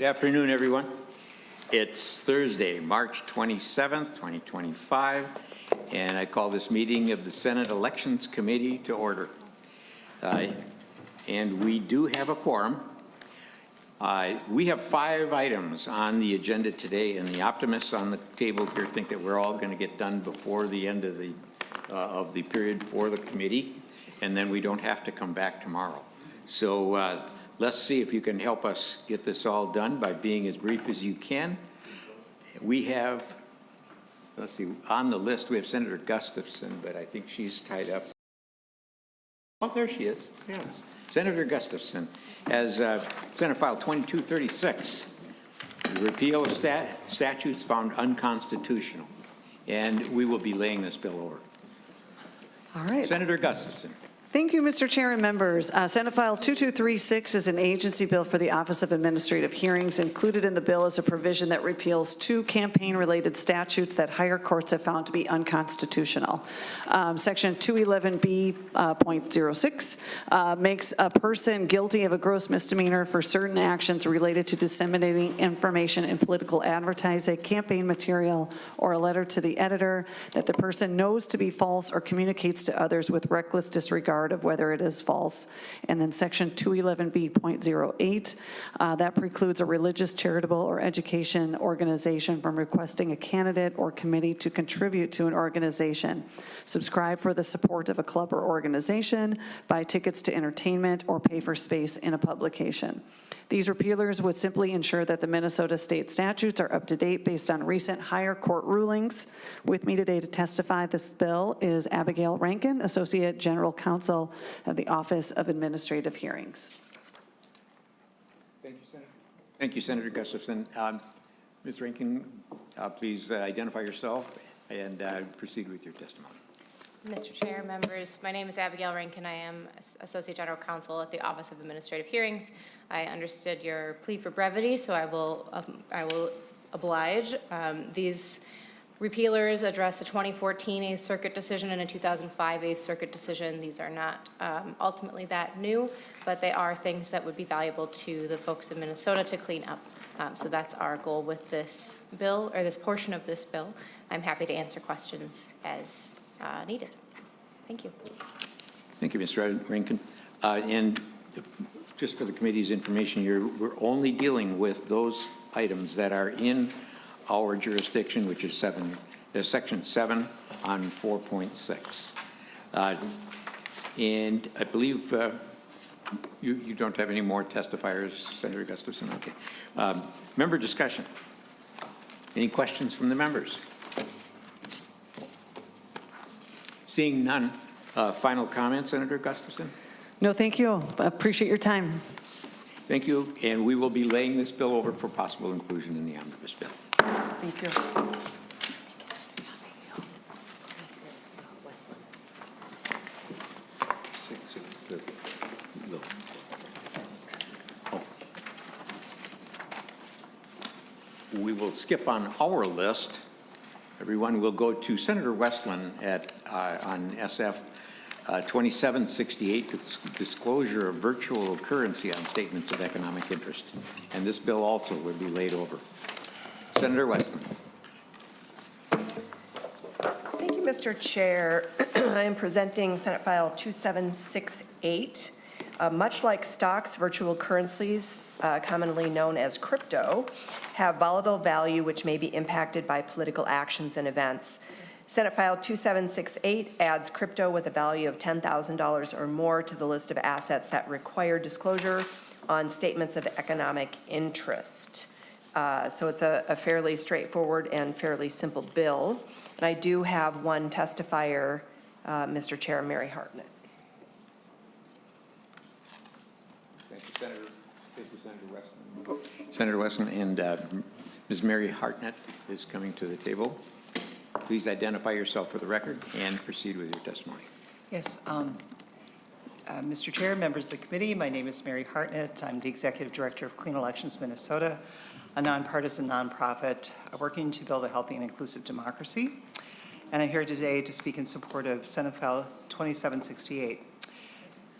Good afternoon, everyone. It's Thursday, March 27th, 2025, and I call this meeting of the Senate Elections Committee to order. And we do have a quorum. We have 5 items on the agenda today, and the optimists on the table here think that we're all going to get done before the end of the period for the committee, and then we don't have to come back tomorrow. So let's see if you can help us get this all done by being as brief as you can. We have, let's see, on the list we have Senator Gustafson, but I think she's tied up. Oh, there she is. Yes. Senator Gustafson has Senate File 2236, the repeal of statutes found unconstitutional, and we will be laying this bill over. All right. Senator Gustafson. Thank you, Mr. Chair and members. Senate File 2236 is an agency bill for the Office of Administrative Hearings. Included in the bill is a provision that repeals 2 campaign-related statutes that higher courts have found to be unconstitutional. Section 211B.06 makes a person guilty of a gross misdemeanor for certain actions related to disseminating information in political advertising, campaign material, or a letter to the editor that the person knows to be false or communicates to others with reckless disregard of whether it is false. And then section 211B.08, that precludes a religious, charitable, or education organization from requesting a candidate or committee to contribute to an organization, subscribe for the support of a club or organization, buy tickets to entertainment, or pay for space in a publication. These repealers would simply ensure that the Minnesota state statutes are up to date based on recent higher court rulings. With me today to testify this bill is Abigail Rankin, Associate General Counsel of the Office of Administrative Hearings. Thank you, Senator. Thank you, Senator Gustafson. Ms. Rankin, please identify yourself and proceed with your testimony. Mr. Chair, members, my name is Abigail Rankin. I am Associate General Counsel at the Office of Administrative Hearings. I understood your plea for brevity, so I will oblige. These repealers address a 2014 8th Circuit decision and a 2005 8th Circuit decision. These are not ultimately that new, but they are things that would be valuable to the folks in Minnesota to clean up. So that's our goal with this bill, or this portion of this bill. I'm happy to answer questions as needed. Thank you. Thank you, Mr. Rankin. And just for the committee's information here, we're only dealing with those items that are in our jurisdiction, which is section 7 on 4.6. And I believe you don't have any more testifiers, Senator Gustafson. Okay. Member discussion. Any questions from the members? Seeing none, final comments, Senator Gustafson? No, thank you. I appreciate your time. Thank you, and we will be laying this bill over for possible inclusion in the omnibus bill. Thank you. We will skip on our list. Everyone will go to Senator Westlin on SF 2768, disclosure of virtual occurrence on statements of economic interest. And this bill also will be laid over. Senator Westlin. Thank you, Mr. Chair. I am presenting Senate File 2768. Much like stocks, virtual currencies, commonly known as crypto, have volatile value which may be impacted by political actions and events. Senate File 2768 adds crypto with a value of $10,000 or more to the list of assets that require disclosure on statements of economic interest. So it's a fairly straightforward and fairly simple bill. And I do have one testifier, Mr. Chair, Mary Hartnett. Thank you, Senator. Thank you, Senator Westlin. Senator Westlin and Ms. Mary Hartnett is coming to the table. Please identify yourself for the record and proceed with your testimony. Yes, Mr. Chair, members of the committee, my name is Mary Hartnett. I'm the Executive Director of Clean Elections Minnesota, a nonpartisan nonprofit working to build a healthy and inclusive democracy. And I'm here today to speak in support of Senate File 2768.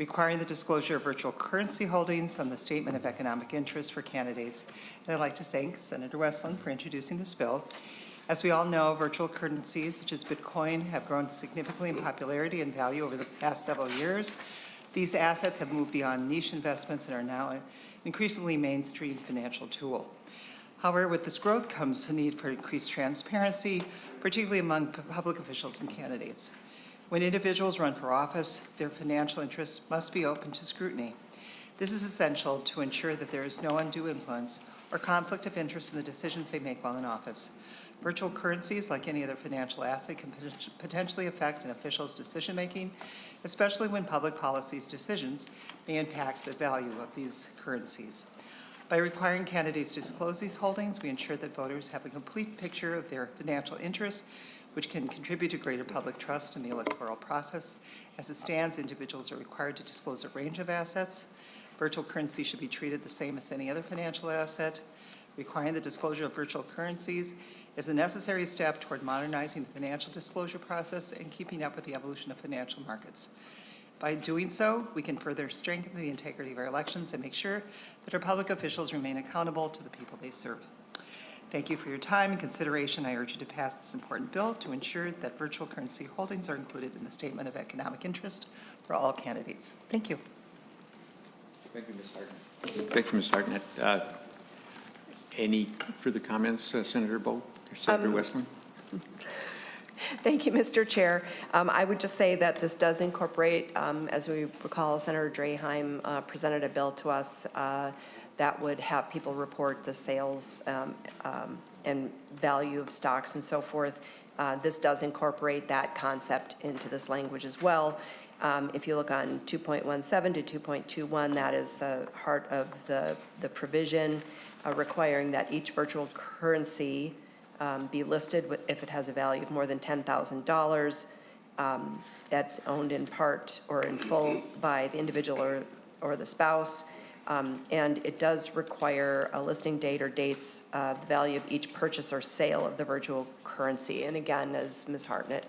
requiring the disclosure of virtual currency holdings on the statement of economic interest for candidates. And I'd like to thank Senator Westlin for introducing this bill. As we all know, virtual currencies such as Bitcoin have grown significantly in popularity and value over the past several years. These assets have moved beyond niche investments and are now an increasingly mainstream financial tool. However, with this growth comes a need for increased transparency, particularly among public officials and candidates. When individuals run for office, their financial interests must be open to scrutiny. This is essential to ensure that there is no undue influence or conflict of interest in the decisions they make while in office. Virtual currencies, like any other financial asset, can potentially affect an official's decision-making, especially when public policy's decisions may impact the value of these currencies. By requiring candidates to disclose these holdings, we ensure that voters have a complete picture of their financial interests, which can contribute to greater public trust in the electoral process. As it stands, individuals are required to disclose a range of assets. Virtual currency should be treated the same as any other financial asset. Requiring the disclosure of virtual currencies is a necessary step toward modernizing the financial disclosure process and keeping up with the evolution of financial markets. By doing so, we can further strengthen the integrity of our elections and make sure that our public officials remain accountable to the people they serve. Thank you for your time and consideration. I urge you to pass this important bill to ensure that virtual currency holdings are included in the Statement of Economic Interest for all candidates. Thank you. Thank you, Ms. Hartnett. Thank you, Ms. Hartnett. Any further comments, Senator Bolt or Senator Westlin? Thank you, Mr. Chair. I would just say that this does incorporate, as we recall, Senator Draheim presented a bill to us that would have people report the sales and value of stocks and so forth. This does incorporate that concept into this language as well. If you look on 2.17 to 2.21, that is the heart of the provision requiring that each virtual currency be listed if it has a value of more than $10,000 that's owned in part or in full by the individual or the spouse. And it does require a listing date or dates of the value of each purchase or sale of the virtual currency. And again, as Ms. Hartnett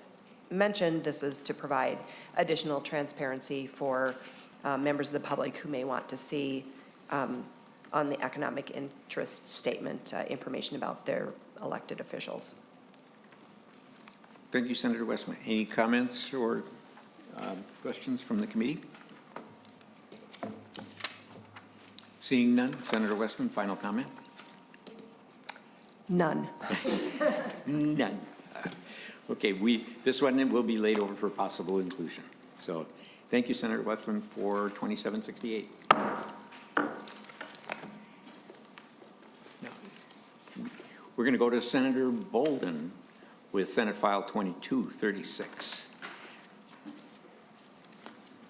mentioned, this is to provide additional transparency for members of the public who may want to see on the economic interest statement information about their elected officials. Thank you, Senator Westlin. Any comments or questions from the committee? Seeing none, Senator Westlin, final comment? None. None. Okay, this one will be laid over for possible inclusion. So thank you, Senator Westlin, for 2768. Now, we're going to go to Senator Boldon with Senate File 2236.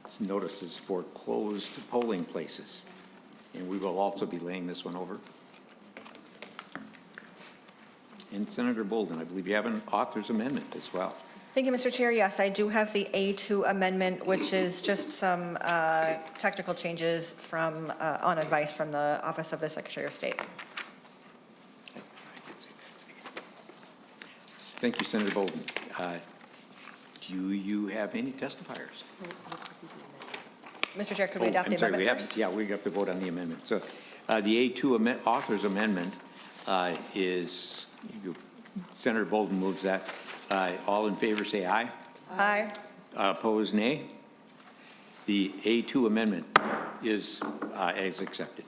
It's notices for closed polling places. And we will also be laying this one over. And Senator Boldon, I believe you have an author's amendment as well. Thank you, Mr. Chair. Yes, I do have the A2 amendment, which is just some technical changes from, on advice from the Office of the Secretary of State. Thank you, Senator Boldon. Do you have any testifiers? Mr. Chair, could we adopt the I'm sorry, amendment first? we have to vote on the amendment. So the A2 author's amendment is, Senator Boldon moves that. All in favor say aye. Aye. Opposed, nay. The A2 amendment is accepted.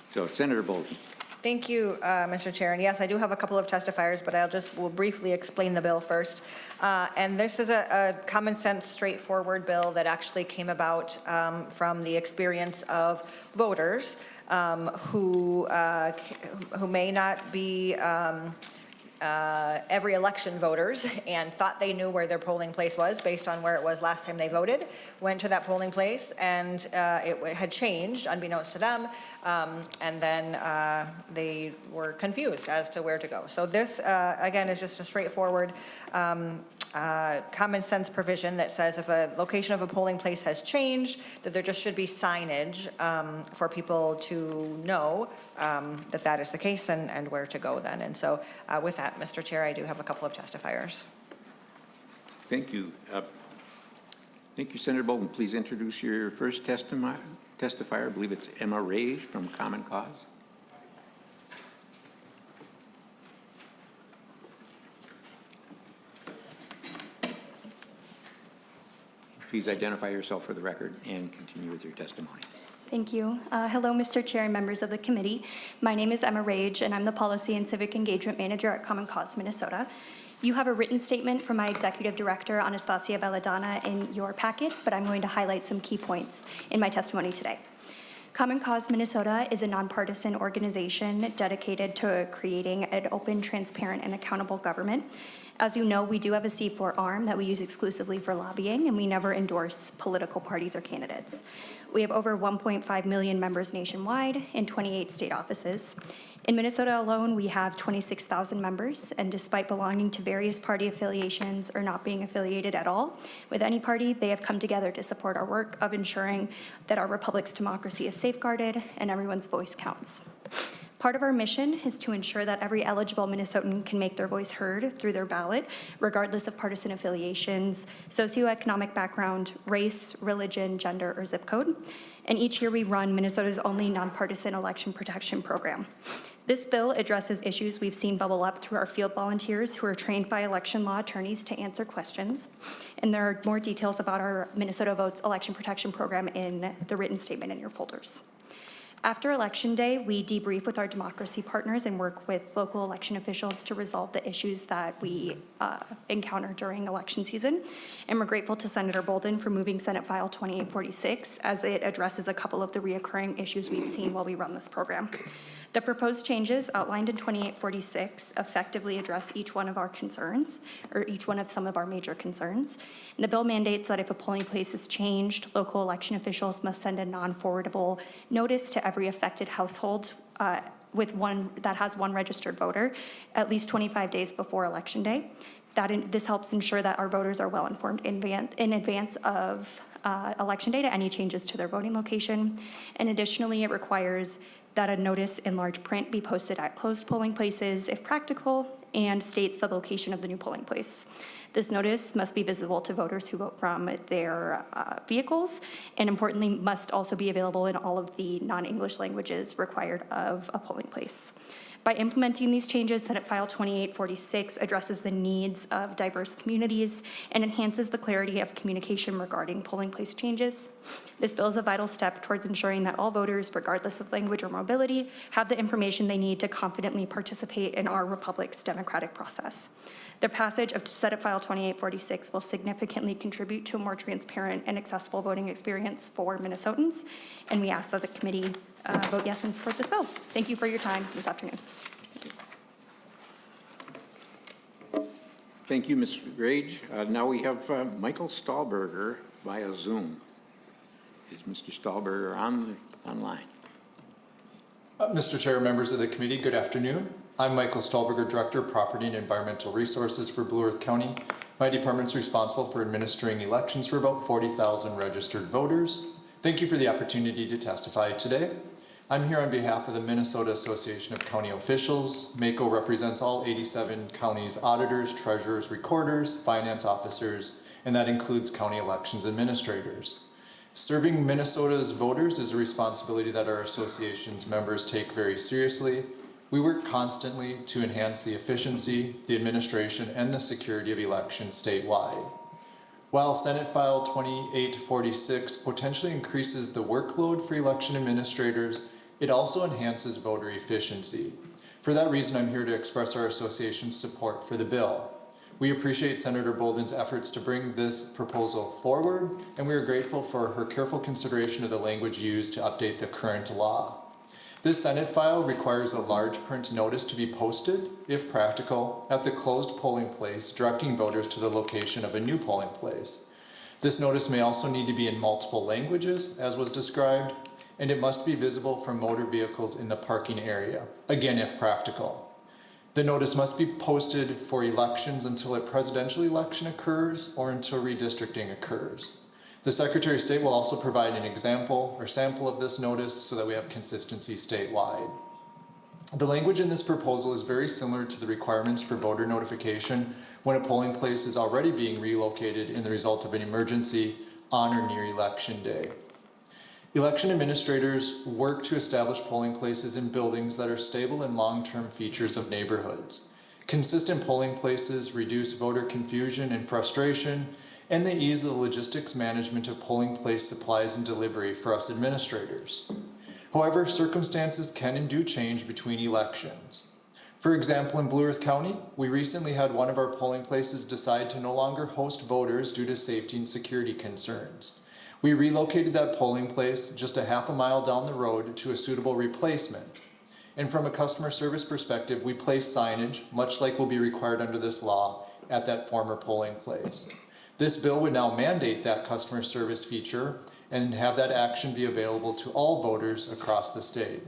So Senator Boldon. Thank you, Mr. Chair. And yes, I do have a couple of testifiers, but will briefly explain the bill first. And this is a common sense, straightforward bill that actually came about from the experience of voters who may not be every election voters and thought they knew where their polling place was based on where it was last time they voted, went to that polling place, and it had changed unbeknownst to them, and then they were confused as to where to go. So this, again, is just a straightforward common sense provision that says if a location of a polling place has changed, that there just should be signage for people to know that that is the case and where to go then. And so with that, Mr. Chair, I do have a couple of testifiers. Thank you. Thank you, Senator Boldon. Please introduce your first testifier. I believe it's Emma Rage from Common Cause. Please identify yourself for the record and continue with your testimony. Thank you. Hello, Mr. Chair and members of the committee. My name is Emma Rage, and I'm the Policy and Civic Engagement Manager at Common Cause, Minnesota. You have a written statement from my Executive Director, Anastasia Belladonna, in your packets, but I'm going to highlight some key points in my testimony today. Common Cause Minnesota is a nonpartisan organization dedicated to creating an open, transparent, and accountable government. As you know, we do have a C4 arm that we use exclusively for lobbying, and we never endorse political parties or candidates. We have over 1.5 million members nationwide in 28 state offices. In Minnesota alone, we have 26,000 members, and despite belonging to various party affiliations or not being affiliated at all with any party, they have come together to support our work of ensuring that our republic's democracy is safeguarded and everyone's voice counts. Part of our mission is to ensure that every eligible Minnesotan can make their voice heard through their ballot, regardless of partisan affiliations, socioeconomic background, race, religion, gender, or zip code. And each year we run Minnesota's only nonpartisan election protection program. This bill addresses issues we've seen bubble up through our field volunteers who are trained by election law attorneys to answer questions. And there are more details about our Minnesota Votes election protection program in the written statement in your folders. After Election Day, we debrief with our democracy partners and work with local election officials to resolve the issues that we encounter during election season. And we're grateful to Senator Boldon for moving Senate File 2846 as it addresses a couple of the reoccurring issues we've seen while we run this program. The proposed changes outlined in 2846 effectively address each one of our concerns, or each one of some of our major concerns. And the bill mandates that if a polling place is changed, local election officials must send a non-forwardable notice to every affected household that has one registered voter at least 25 days before Election Day. This helps ensure that our voters are well informed in advance of Election Day to any changes to their voting location. And additionally, it requires that a notice in large print be posted at closed polling places if practical and states the location of the new polling place. This notice must be visible to voters who vote from their vehicles, and importantly, must also be available in all of the non-English languages required of a polling place. By implementing these changes, Senate File 2846 addresses the needs of diverse communities and enhances the clarity of communication regarding polling place changes. This bill is a vital step towards ensuring that all voters, regardless of language or mobility, have the information they need to confidently participate in our republic's democratic process. The passage of Senate File 2846 will significantly contribute to a more transparent and accessible voting experience for Minnesotans, and we ask that the committee vote yes and support this bill. Thank you for your time this afternoon. Thank you, Ms. Rage. Now we have Michael Stahlberger via Zoom. Is Mr. Stahlberger online? Mr. Chair, members of the committee, good afternoon. I'm Michael Stahlberger, Director of Property and Environmental Resources for Blue Earth County. My department's responsible for administering elections for about 40,000 registered voters. Thank you for the opportunity to testify today. I'm here on behalf of the Minnesota Association of County Officials. MACO represents all 87 counties' auditors, treasurers, recorders, finance officers, and that includes county elections administrators. Serving Minnesota's voters is a responsibility that our association's members take very seriously. We work constantly to enhance the efficiency, the administration, and the security of elections statewide. While Senate File 2846 potentially increases the workload for election administrators, it also enhances voter efficiency. For that reason, I'm here to express our association's support for the bill. We appreciate Senator Boldon's efforts to bring this proposal forward, and we are grateful for her careful consideration of the language used to update the current law. This Senate file requires a large print notice to be posted, if practical, at the closed polling place, directing voters to the location of a new polling place. This notice may also need to be in multiple languages, as was described, and it must be visible from motor vehicles in the parking area, again, if practical. The notice must be posted for elections until a presidential election occurs or until redistricting occurs. The Secretary of State will also provide an example or sample of this notice so that we have consistency statewide. The language in this proposal is very similar to the requirements for voter notification when a polling place is already being relocated in the result of an emergency on or near Election Day. Election administrators work to establish polling places in buildings that are stable and long-term features of neighborhoods. Consistent polling places reduce voter confusion and frustration, and they ease the logistics management of polling place supplies and delivery for us administrators. However, circumstances can and do change between elections. For example, in Blue Earth County, we recently had one of our polling places decide to no longer host voters due to safety and security concerns. We relocated that polling place just a half a mile down the road to a suitable replacement. And from a customer service perspective, we placed signage, much like will be required under this law, at that former polling place. This bill would now mandate that customer service feature and have that action be available to all voters across the state.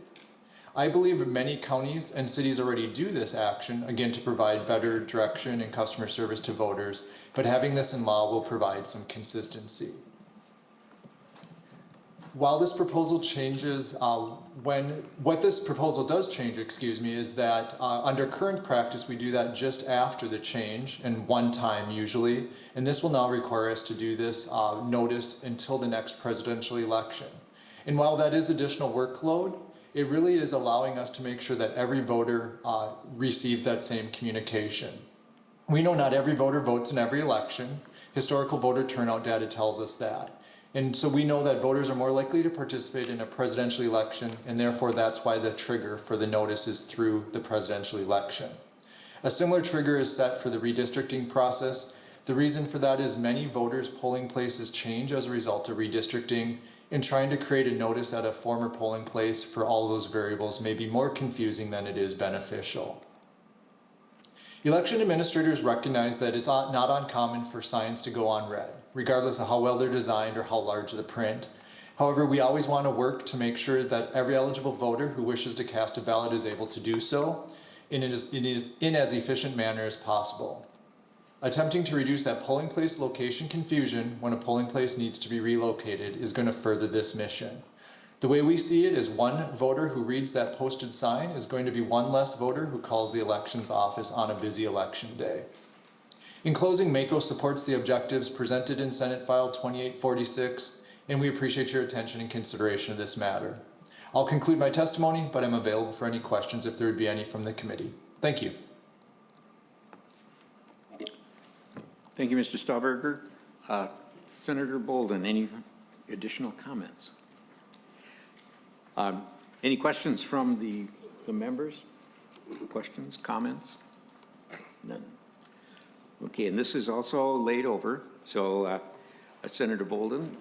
I believe that many counties and cities already do this action, again, to provide better direction and customer service to voters, but having this in law will provide some consistency. While this proposal changes, what this proposal does change, is that under current practice, we do that just after the change and one time usually, and this will now require us to do this notice until the next presidential election. And while that is additional workload, it really is allowing us to make sure that every voter receives that same communication. We know not every voter votes in every election. Historical voter turnout data tells us that. And so we know that voters are more likely to participate in a presidential election, and therefore that's why the trigger for the notice is through the presidential election. A similar trigger is set for the redistricting process. The reason for that is many voters' polling places change as a result of redistricting, and trying to create a notice at a former polling place for all those variables may be more confusing than it is beneficial. Election administrators recognize that it's not uncommon for signs to go on red, regardless of how well they're designed or how large the print. However, we always want to work to make sure that every eligible voter who wishes to cast a ballot is able to do so in as efficient manner as possible. Attempting to reduce that polling place location confusion when a polling place needs to be relocated is going to further this mission. The way we see it is one voter who reads that posted sign is going to be one less voter who calls the elections office on a busy election day. In closing, MACO supports the objectives presented in Senate File 2846, and we appreciate your attention and consideration of this matter. I'll conclude my testimony, but I'm available for any questions if there would be any from the committee. Thank you. Thank you, Mr. Stauberger. Senator Boldon, any additional comments? Any questions from the members? Questions, comments? None. Okay, and this is also laid over. So Senator Boldon,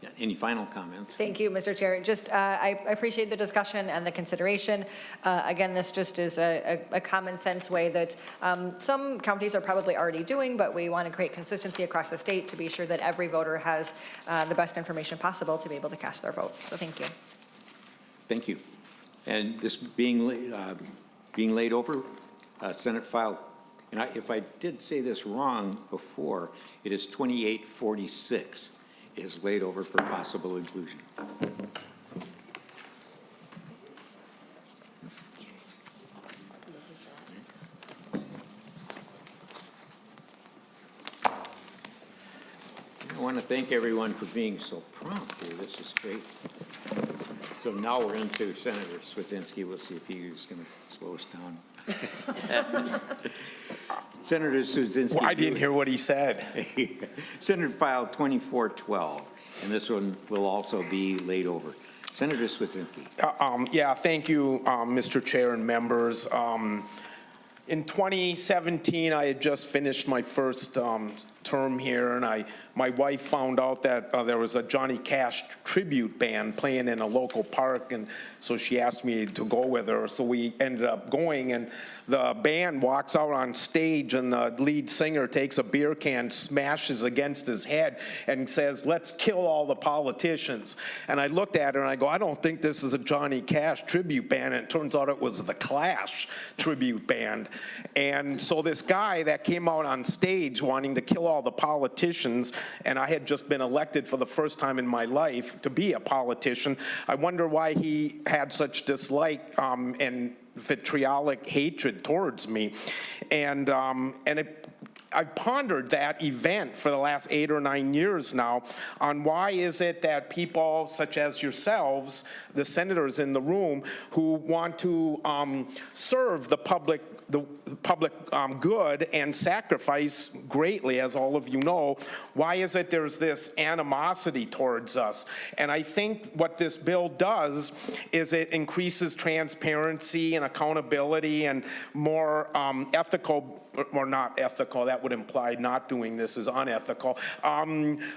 yeah, any final comments? Thank you, Mr. Chair. Just, I appreciate the discussion and the consideration. Again, this just is a common sense way that some counties are probably already doing, but we want to create consistency across the state to be sure that every voter has the best information possible to be able to cast their vote. So thank you. Thank you. And this being laid over, Senate File, and if I did say this wrong before, it is 2846. Is laid over for possible inclusion. I want to thank everyone for being so prompt here. This is great. So now we're into Senator Cwodzinski. We'll see if he's going to slow us down. Senator Cwodzinski. Well, I didn't hear what he said. Senate File 2412, and this one will also be laid over. Senator Cwodzinski. Yeah, thank you, Mr. Chair and members. In 2017, I had just finished my first term here, and my wife found out that there was a Johnny Cash tribute band playing in a local park, and so she asked me to go with her. So we ended up going, and the band walks out on stage, and the lead singer takes a beer can, smashes against his head, and says, "Let's kill all the politicians." And I looked at her, and I go, "I don't think this is a Johnny Cash tribute band." And it turns out it was the Clash tribute band. And so this guy that came out on stage wanting to kill all the politicians, and I had just been elected for the first time in my life to be a politician, I wonder why he had such dislike and vitriolic hatred towards me. And it I've pondered that event for the last 8 or 9 years now on why is it that people such as yourselves, the senators in the room, who want to serve the public good and sacrifice greatly, as all of you know, why is it there's this animosity towards us? And I think what this bill does is it increases transparency and accountability and more ethical, or not ethical, that would imply not doing this is unethical,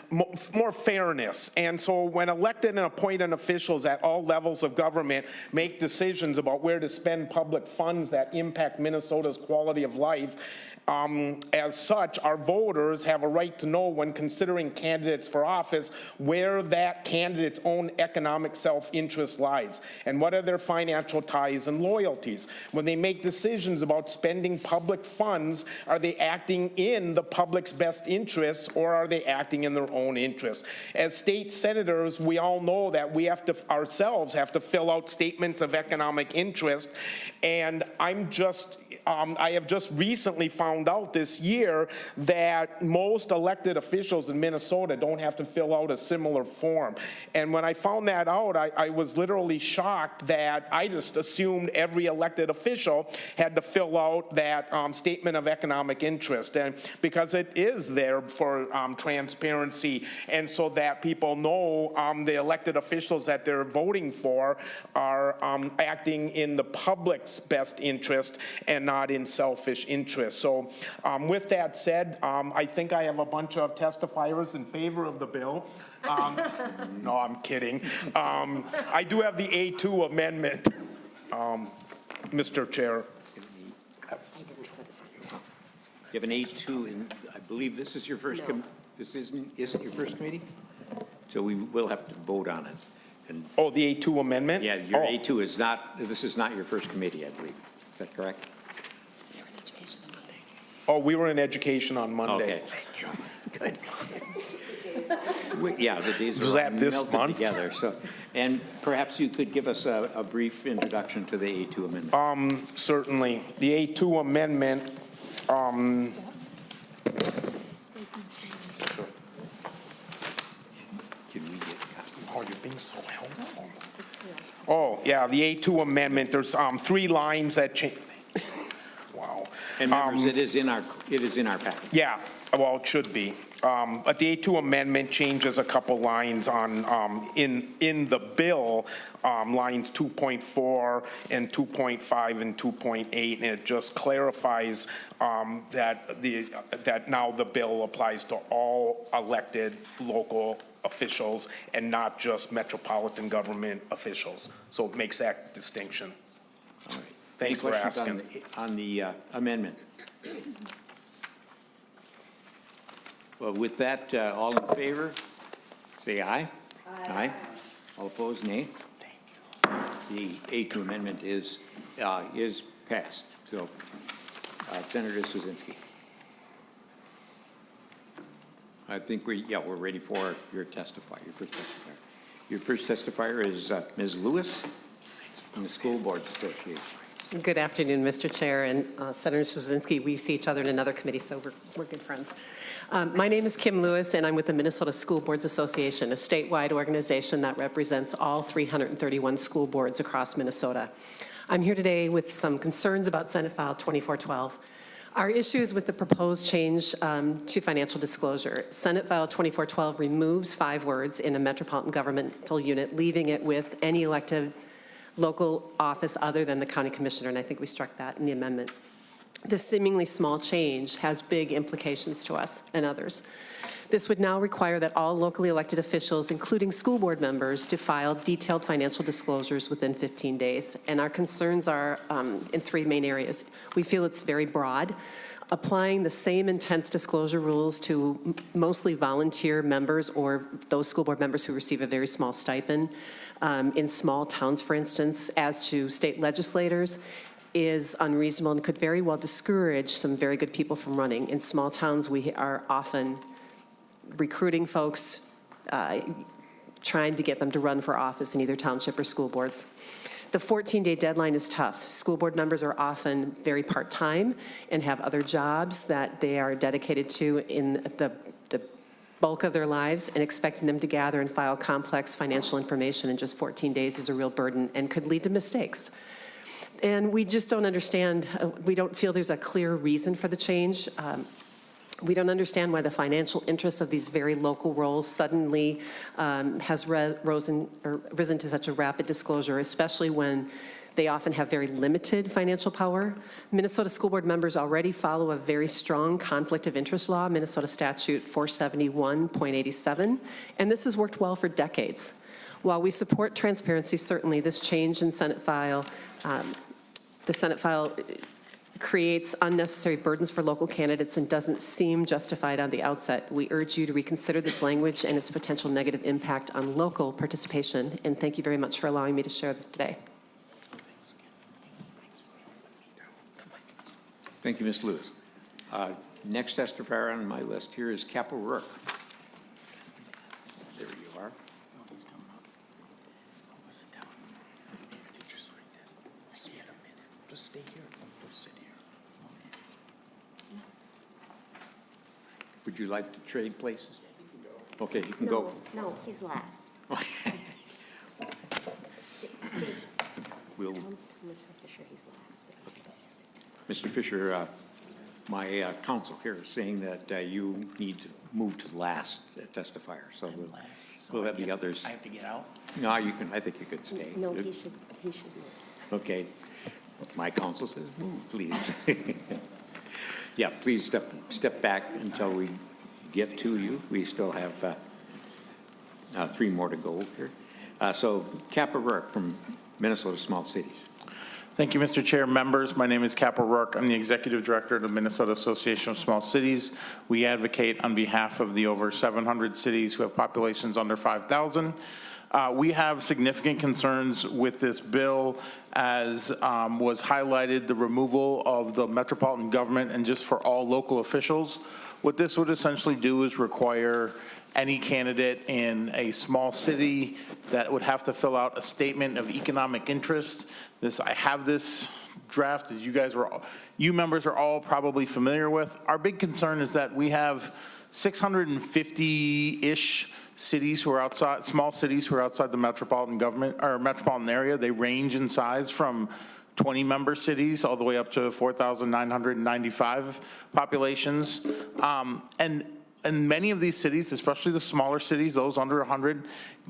more fairness. And so when elected and appointed officials at all levels of government make decisions about where to spend public funds that impact Minnesota's quality of life, as such, our voters have a right to know when considering candidates for office where that candidate's own economic self-interest lies and what are their financial ties and loyalties. When they make decisions about spending public funds, are they acting in the public's best interests or are they acting in their own interests? As state senators, we all know that we have to ourselves have to fill out statements of economic interest, and I have just recently found out this year that most elected officials in Minnesota don't have to fill out a similar form. And when I found that out, I was literally shocked that I just assumed every elected official had to fill out that statement of economic interest, and because it is there for transparency and so that people know the elected officials that they're voting for are acting in the public's best interest and not in selfish interest. So with that said, I think I have a bunch of testifiers in favor of the bill. No, I'm kidding. I do have the A2 amendment, Mr. Chair. You have an A2, and I believe this is your first, this isn't your first committee? So we will have to vote on it. And Oh, the A2 amendment? yeah, your A2 is not, this is not your first committee, I believe. Is that correct? Oh, we were in education on Monday. Okay. Good. Yeah, the days Was are that this melted month? together. So, and perhaps you could give us a brief introduction to the A2 amendment. Certainly. The A2 amendment, Can we get copies? oh, you're being so helpful. Oh, yeah, the A2 amendment, there's 3 lines that change. Wow. And members, it is in our package. Yeah, well, it should be. But the A2 amendment changes a couple lines on, in the bill, lines 2.4 and 2.5 and 2.8, and it just clarifies that now the bill applies to all elected local officials and not just metropolitan government officials. So it makes that distinction. All right. Thanks Any for questions asking. on the amendment? Well, with that, all in favor, say aye. Aye. All opposed, nay. The A2 amendment is passed. So, Senator Cwodzinski. I think we're ready for your testifier, your first testifier. Your first testifier is Ms. Lewis from the School Boards Association. Good afternoon, Mr. Chair and Senator Cwodzinski. We see each other in another committee, so we're good friends. My name is Kim Lewis, and I'm with the Minnesota School Boards Association, a statewide organization that represents all 331 school boards across Minnesota. I'm here today with some concerns about Senate File 2412. Our issues with the proposed change to financial disclosure. Senate File 2412 removes 5 words in a metropolitan governmental unit, leaving it with any elected local office other than the county commissioner, and I think we struck that in the amendment. This seemingly small change has big implications to us and others. This would now require that all locally elected officials, including school board members, to file detailed financial disclosures within 15 days. And our concerns are in 3 main areas. We feel it's very broad. Applying the same intense disclosure rules to mostly volunteer members or those school board members who receive a very small stipend in small towns, for instance, as to state legislators is unreasonable and could very well discourage some very good people from running. In small towns, we are often recruiting folks, trying to get them to run for office in either township or school boards. The 14-day deadline is tough. School board members are often very part-time and have other jobs that they are dedicated to in the bulk of their lives, and expecting them to gather and file complex financial information in just 14 days is a real burden and could lead to mistakes. And we just don't understand, we don't feel there's a clear reason for the change. We don't understand why the financial interests of these very local roles suddenly has risen to such a rapid disclosure, especially when they often have very limited financial power. Minnesota school board members already follow a very strong conflict of interest law, Minnesota statute 471.87, and this has worked well for decades. While we support transparency, certainly this change in Senate file, the Senate file creates unnecessary burdens for local candidates and doesn't seem justified on the outset. We urge you to reconsider this language and its potential negative impact on local participation, and thank you very much for allowing me to share today. Thank you, Ms. Lewis. Next testifier on my list here is Cap O'Rourke. There you are. Just stay here. We'll sit here. Would you like to trade places? Okay, you can go. No, he's last. We'll, Mr. Fisher, he's last. Mr. Fisher, my counsel here is saying that you need to move to the last testifier, so we'll have the others. I have to get out? No, you can, I think you could stay. No, he should move. Okay. My counsel says move, please. Yeah, please step back until we get to you. We still have 3 more to go here. So Cap O'Rourke from Minnesota Small Cities. Thank you, Mr. Chair. Members, my name is Cap O'Rourke. I'm the Executive Director of the Minnesota Association of Small Cities. We advocate on behalf of the over 700 cities who have populations under 5,000. We have significant concerns with this bill, as was highlighted, the removal of the metropolitan government and just for all local officials. What this would essentially do is require any candidate in a small city that would have to fill out a statement of economic interest. I have this draft, as you members are all probably familiar with. Our big concern is that we have 650-ish cities who are outside, small cities who are outside the metropolitan government or metropolitan area. They range in size from 20-member cities all the way up to 4,995 populations. And many of these cities, especially the smaller cities, those under 100,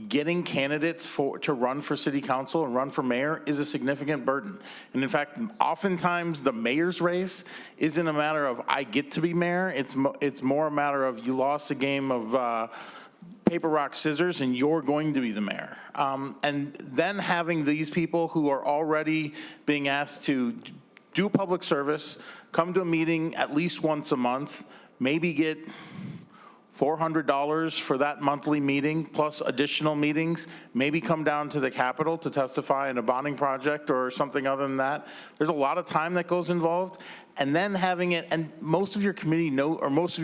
getting candidates to run for city council and run for mayor is a significant burden. And in fact, oftentimes the mayor's race isn't a matter of I get to be mayor. It's more a matter of you lost a game of paper, rock, scissors, and you're going to be the mayor. And then having these people who are already being asked to do public service, come to a meeting at least once a month, maybe get $400 for that monthly meeting, plus additional meetings, maybe come down to the Capitol to testify in a bonding project or something other than that. There's a lot of time that goes involved. And then having it, and most of your community knows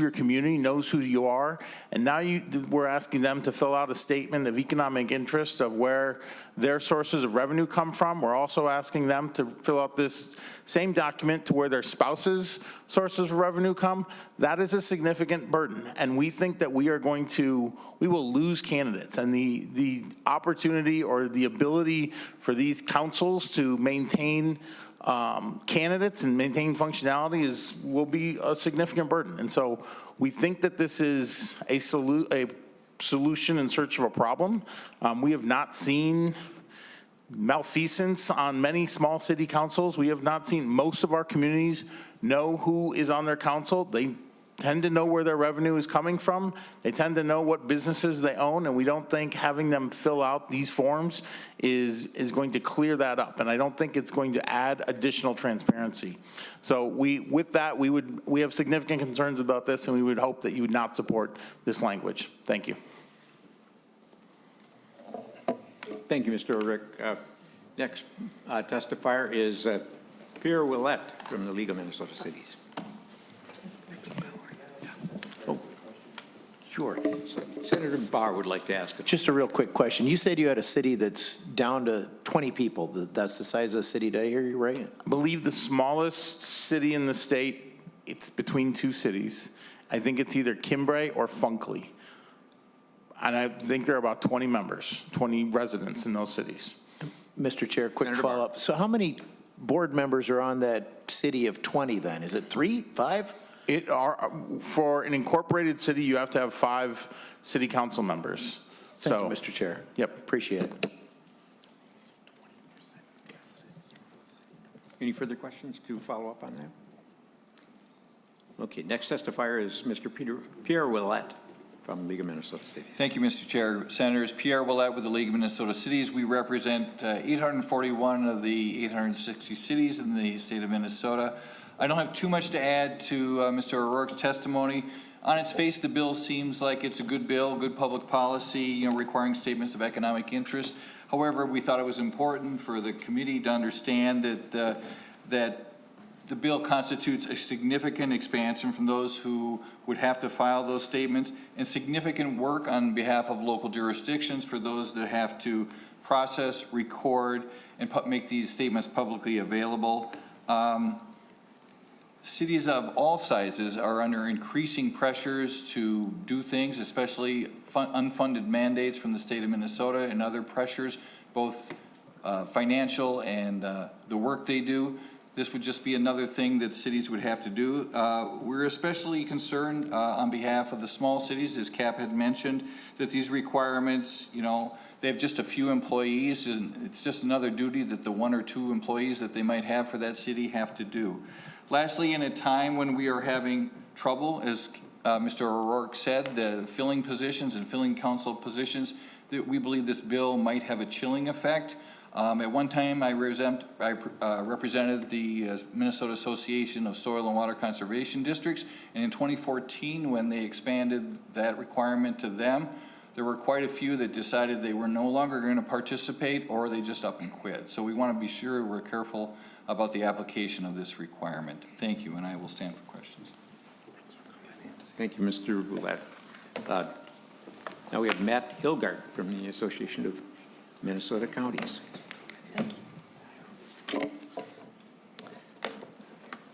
who you are, and now we're asking them to fill out a statement of economic interest of where their sources of revenue come from. We're also asking them to fill out this same document to where their spouses' sources of revenue come. That is a significant burden, and we think that we will lose candidates, and the opportunity or the ability for these councils to maintain candidates and maintain functionality will be a significant burden. And so we think that this is a solution in search of a problem. We have not seen malfeasance on many small city councils. We have not seen most of our communities know who is on their council. They tend to know where their revenue is coming from. They tend to know what businesses they own, and we don't think having them fill out these forms is going to clear that up. And I don't think it's going to add additional transparency. So we have significant concerns about this, and we would hope that you would not support this language. Thank you. Thank you, Mr. O'Rourke. Next testifier is Pierre Willette from the League of Minnesota Cities. Oh, Sure. Senator Barr would like to ask. Just a real quick question. You said you had a city that's down to 20 people. That's the size of the city. Did I hear you right? I believe the smallest city in the state, it's between two cities. I think it's either Cambrai or Funkley. And I think there are about 20 members, 20 residents in those cities. Mr. Chair, quick Senator Barr. follow-up. So how many board members are on that city of 20 then? Is it 3, 5? For an incorporated city, you have to have 5 city council members. Thank you, Mr. Chair. Yep. Appreciate it. Any further questions to follow up on that? Okay, next testifier is Mr. Pierre Willett from League of Minnesota Cities. Thank you, Mr. Chair. Senators, Pierre Willett with the League of Minnesota Cities. We represent 841 of the 860 cities in the state of Minnesota. I don't have too much to add to Mr. O'Rourke's testimony. On its face, the bill seems like it's a good bill, good public policy, requiring statements of economic interest. However, we thought it was important for the committee to understand that the bill constitutes a significant expansion from those who would have to file those statements, and significant work on behalf of local jurisdictions for those that have to process, record, and make these statements publicly available. Cities of all sizes are under increasing pressures to do things, especially unfunded mandates from the state of Minnesota and other pressures, both financial and the work they do. This would just be another thing that cities would have to do. We're especially concerned on behalf of the small cities, as Cap had mentioned, that these requirements, they have just a few employees, and it's just another duty that the 1 or 2 employees that they might have for that city have to do. Lastly, in a time when we are having trouble, as Mr. O'Rourke said, the filling positions and filling council positions, that we believe this bill might have a chilling effect. At one time, I represented the Minnesota Association of Soil and Water Conservation Districts, and in 2014, when they expanded that requirement to them, there were quite a few that decided they were no longer going to participate, or they just up and quit. So we want to be sure we're careful about the application of this requirement. Thank you, and I will stand for questions. Thank you, Mr. Willett. Now we have Matt Hilgard from the Association of Minnesota Counties.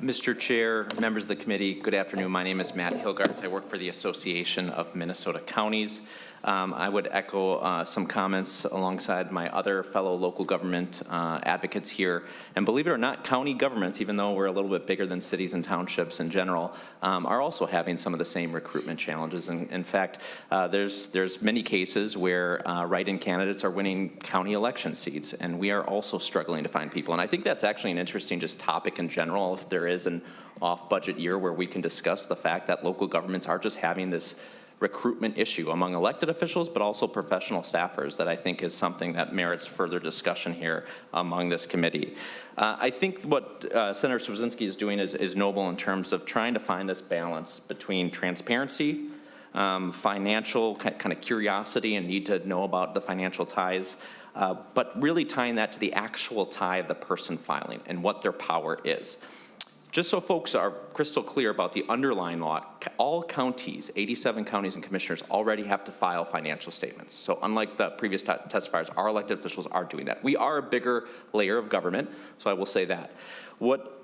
Mr. Chair, members of the committee, good afternoon. My name is Matt Hilgart. I work for the Association of Minnesota Counties. I would echo some comments alongside my other fellow local government advocates here. And believe it or not, county governments, even though we're a little bit bigger than cities and townships in general, are also having some of the same recruitment challenges. And in fact, there's many cases where write-in candidates are winning county election seats, and we are also struggling to find people. And I think that's actually an interesting just topic in general, if there is an off-budget year where we can discuss the fact that local governments are just having this recruitment issue among elected officials, but also professional staffers, that I think is something that merits further discussion here among this committee. I think what Senator Cwodzinski is doing is noble in terms of trying to find this balance between transparency, financial kind of curiosity and need to know about the financial ties, but really tying that to the actual tie of the person filing and what their power is. Just so folks are crystal clear about the underlying law, all counties, 87 counties and commissioners already have to file financial statements. So unlike the previous testifiers, our elected officials are doing that. We are a bigger layer of government, so I will say that. What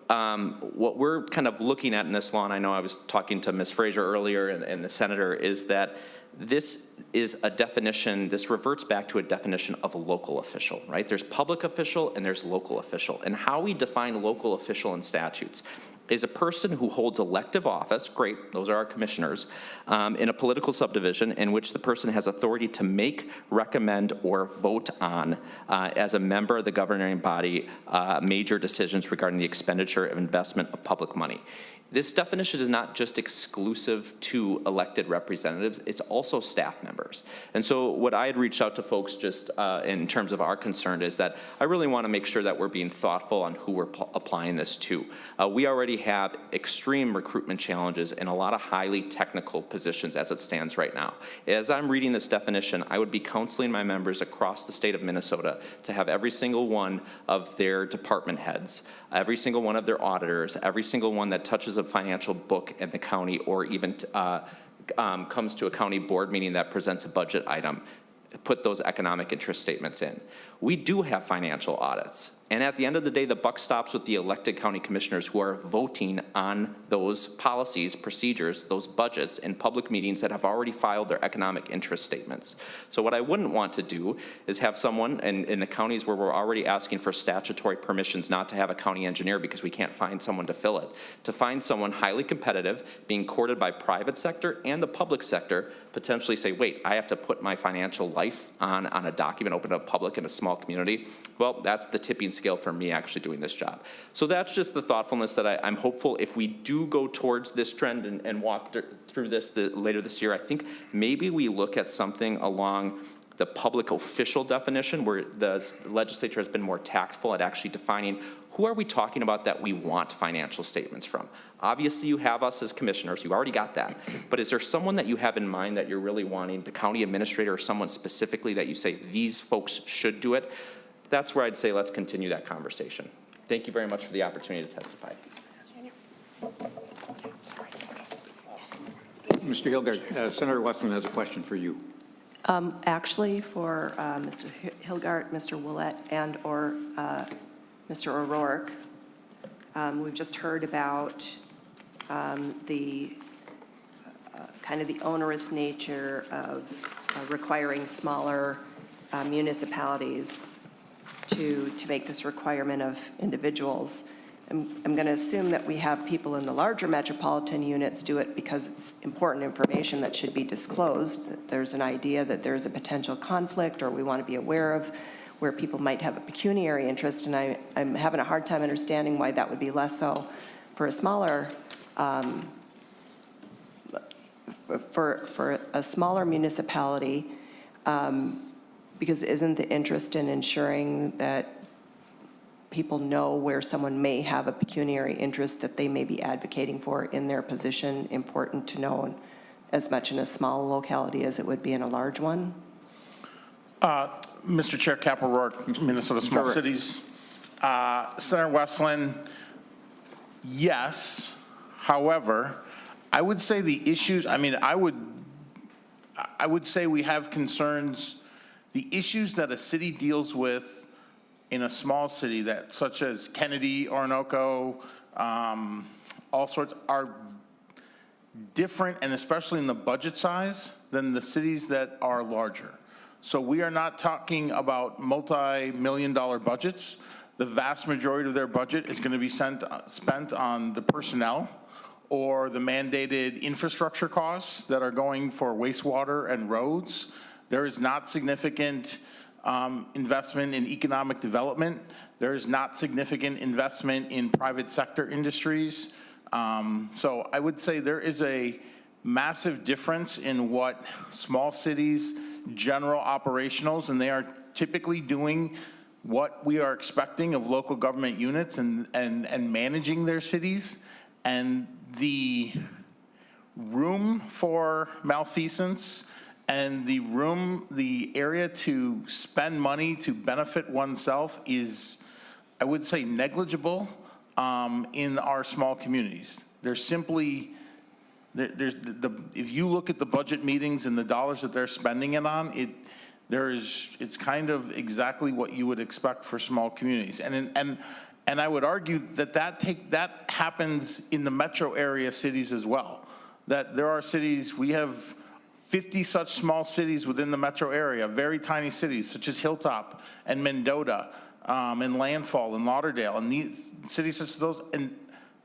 we're kind of looking at in this law, and I know I was talking to Ms. Fraser earlier and the senator, is that this is a definition, this reverts back to a definition of a local official, right? There's public official and there's local official. And how we define local official in statutes is a person who holds elective office, great, those are our commissioners, in a political subdivision in which the person has authority to make, recommend, or vote on, as a member of the governing body, major decisions regarding the expenditure of investment of public money. This definition is not just exclusive to elected representatives, it's also staff members. And so what I had reached out to folks just in terms of our concern is that I really want to make sure that we're being thoughtful on who we're applying this to. We already have extreme recruitment challenges in a lot of highly technical positions as it stands right now. As I'm reading this definition, I would be counseling my members across the state of Minnesota to have every single one of their department heads, every single one of their auditors, every single one that touches a financial book in the county or even comes to a county board meeting that presents a budget item, put those economic interest statements in. We do have financial audits. And at the end of the day, the buck stops with the elected county commissioners who are voting on those policies, procedures, those budgets in public meetings that have already filed their economic interest statements. So what I wouldn't want to do is have someone in the counties where we're already asking for statutory permissions not to have a county engineer because we can't find someone to fill it, to find someone highly competitive, being courted by private sector and the public sector, potentially say, wait, I have to put my financial life on a document open to the public in a small community. Well, that's the tipping scale for me actually doing this job. So that's just the thoughtfulness that I'm hopeful if we do go towards this trend and walk through this later this year, I think maybe we look at something along the public official definition where the legislature has been more tactful at actually defining who are we talking about that we want financial statements from. Obviously, you have us as commissioners. You already got that. But is there someone that you have in mind that you're really wanting, the county administrator or someone specifically that you say these folks should do it? That's where I'd say let's continue that conversation. Thank you very much for the opportunity to testify. Mr. Hilgard, Senator Westlin has a question for you. Actually, for Mr. Hilgard, Mr. Willett, and/or Mr. O'Rourke, we've just heard about the kind of the onerous nature of requiring smaller municipalities to make this requirement of individuals. I'm going to assume that we have people in the larger metropolitan units do it because it's important information that should be disclosed, that there's an idea that there's a potential conflict or we want to be aware of where people might have a pecuniary interest, and I'm having a hard time understanding why that would be less so for a smaller for a smaller municipality, because isn't the interest in ensuring that people know where someone may have a pecuniary interest that they may be advocating for in their position important to know as much in a small locality as it would be in a large one? Mr. Chair, Cap O'Rourke, Minnesota Small Cities. Senator Westlin, yes. However, I would say the issues, I mean, I would say we have concerns. The issues that a city deals with in a small city that, such as Kennedy, Orinoco, all sorts, are different, and especially in the budget size, than the cities that are larger. So we are not talking about multi-million-dollar budgets. The vast majority of their budget is going to be spent on the personnel or the mandated infrastructure costs that are going for wastewater and roads. There is not significant investment in economic development. There is not significant investment in private sector industries. So I would say there is a massive difference in what small cities, general operationals, and they are typically doing what we are expecting of local government units and managing their cities. And the room for malfeasance and the area to spend money to benefit oneself is, I would say, negligible in our small communities. There's simply, if you look at the budget meetings and the dollars that they're spending it on, it's kind of exactly what you would expect for small communities. And I would argue that happens in the metro area cities as well. That there are cities, we have 50 such small cities within the metro area, very tiny cities such as Hilltop and Mendota and Landfall and Lauderdale, and these cities such as those, and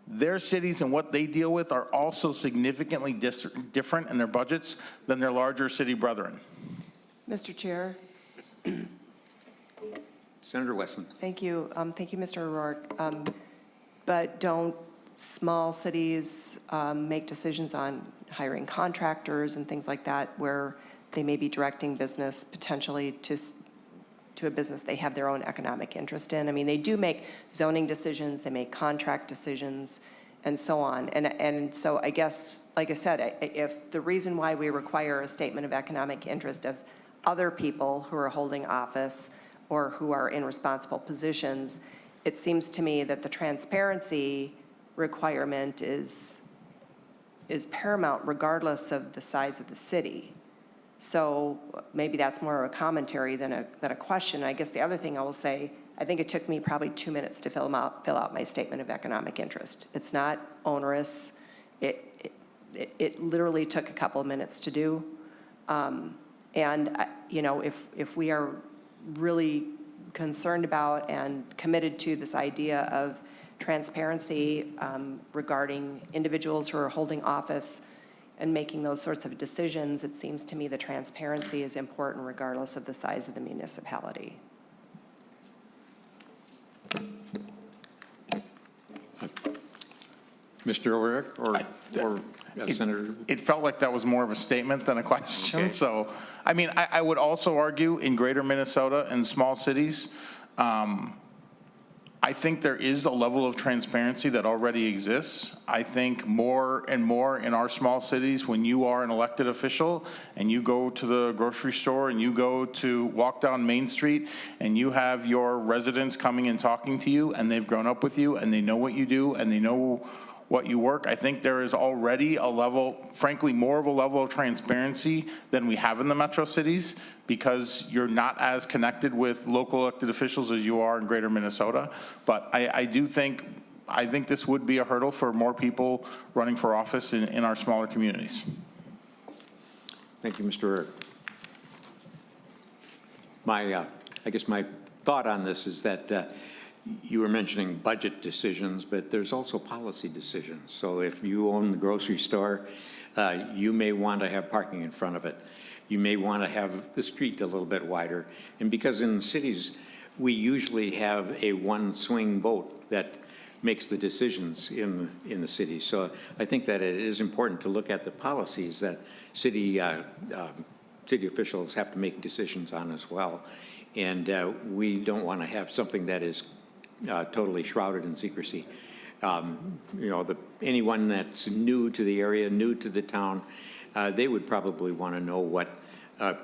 their cities and what they deal with are also significantly different in their budgets than their larger city brethren. Mr. Chair. Senator Westlin. Thank you. Thank you, Mr. O'Rourke. But don't small cities make decisions on hiring contractors and things like that where they may be directing business potentially to a business they have their own economic interest in? I mean, they do make zoning decisions, they make contract decisions, and so on. And so I guess, like I said, if the reason why we require a statement of economic interest of other people who are holding office or who are in responsible positions, it seems to me that the transparency requirement is is paramount regardless of the size of the city. So maybe that's more of a commentary than a question. I guess the other thing I will say, I think it took me probably 2 minutes to fill out my statement of economic interest. It's not onerous. It literally took a couple of minutes to do. You know, if we are really concerned about and committed to this idea of transparency regarding individuals who are holding office and making those sorts of decisions, it seems to me the transparency is important regardless of the size of the municipality. Mr. O'Rourke or Senator? It felt like that was more of a statement than a question. Okay. So, I mean, I would also argue in greater Minnesota and small cities, I think there is a level of transparency that already exists. I think more and more in our small cities, when you are an elected official and you go to the grocery store and you go to walk down Main Street and you have your residents coming and talking to you and they've grown up with you and they know what you do and they know what you work, I think there is already a level, frankly, more of a level of transparency than we have in the metro cities because you're not as connected with local elected officials as you are in greater Minnesota. But I think this would be a hurdle for more people running for office in our smaller communities. Thank you, Mr. O'Rourke. I guess my thought on this is that you were mentioning budget decisions, but there's also policy decisions. So if you own the grocery store, you may want to have parking in front of it. You may want to have the street a little bit wider. And because in cities, we usually have a one swing vote that makes the decisions in the city. So I think that it is important to look at the policies that city officials have to make decisions on as well. And we don't want to have something that is totally shrouded in secrecy. You know, anyone that's new to the area, new to the town, they would probably want to know what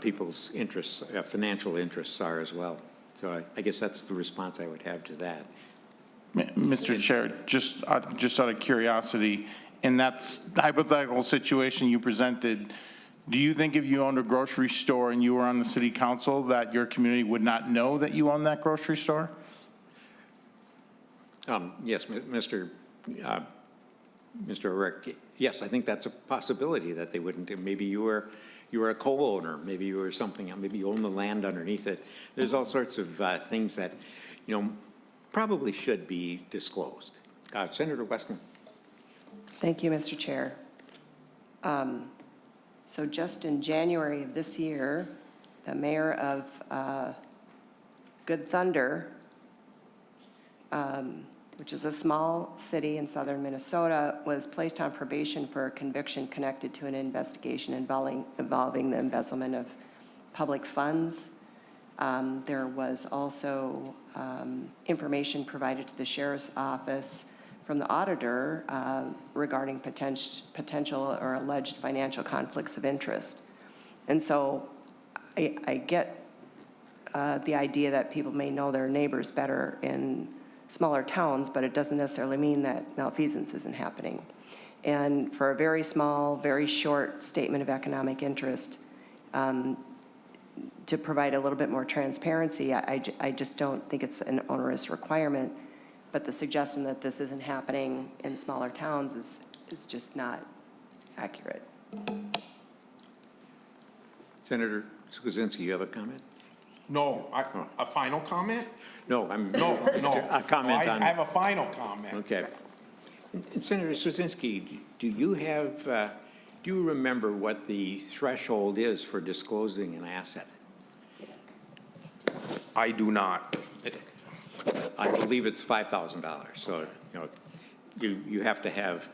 people's interests, financial interests are as well. So I guess that's the response I would have to that. Mr. Chair, just out of curiosity, in that hypothetical situation you presented, do you think if you owned a grocery store and you were on the city council that your community would not know that you own that grocery store? Yes, Mr. O'Rourke, yes, I think that's a possibility that they wouldn't. Maybe you were a co-owner, maybe you were something, maybe you own the land underneath it. There's all sorts of things that, you know, probably should be disclosed. Senator Westlin. Thank you, Mr. Chair. So just in January of this year, the mayor of Good Thunder, which is a small city in southern Minnesota, was placed on probation for a conviction connected to an investigation involving the embezzlement of public funds. There was also information provided to the sheriff's office from the auditor regarding potential or alleged financial conflicts of interest. And so I get the idea that people may know their neighbors better in smaller towns, but it doesn't necessarily mean that malfeasance isn't happening. And for a very small, very short statement of economic interest, to provide a little bit more transparency, I just don't think it's an onerous requirement, but the suggestion that this isn't happening in smaller towns is just not accurate. Senator Cwodzinski, you have a comment? No, a final comment? No, No. a comment on. I have a final comment. Okay. And Senator Cwodzinski, do you remember what the threshold is for disclosing an asset? I do not. I believe it's $5,000. So, you know, you have to have,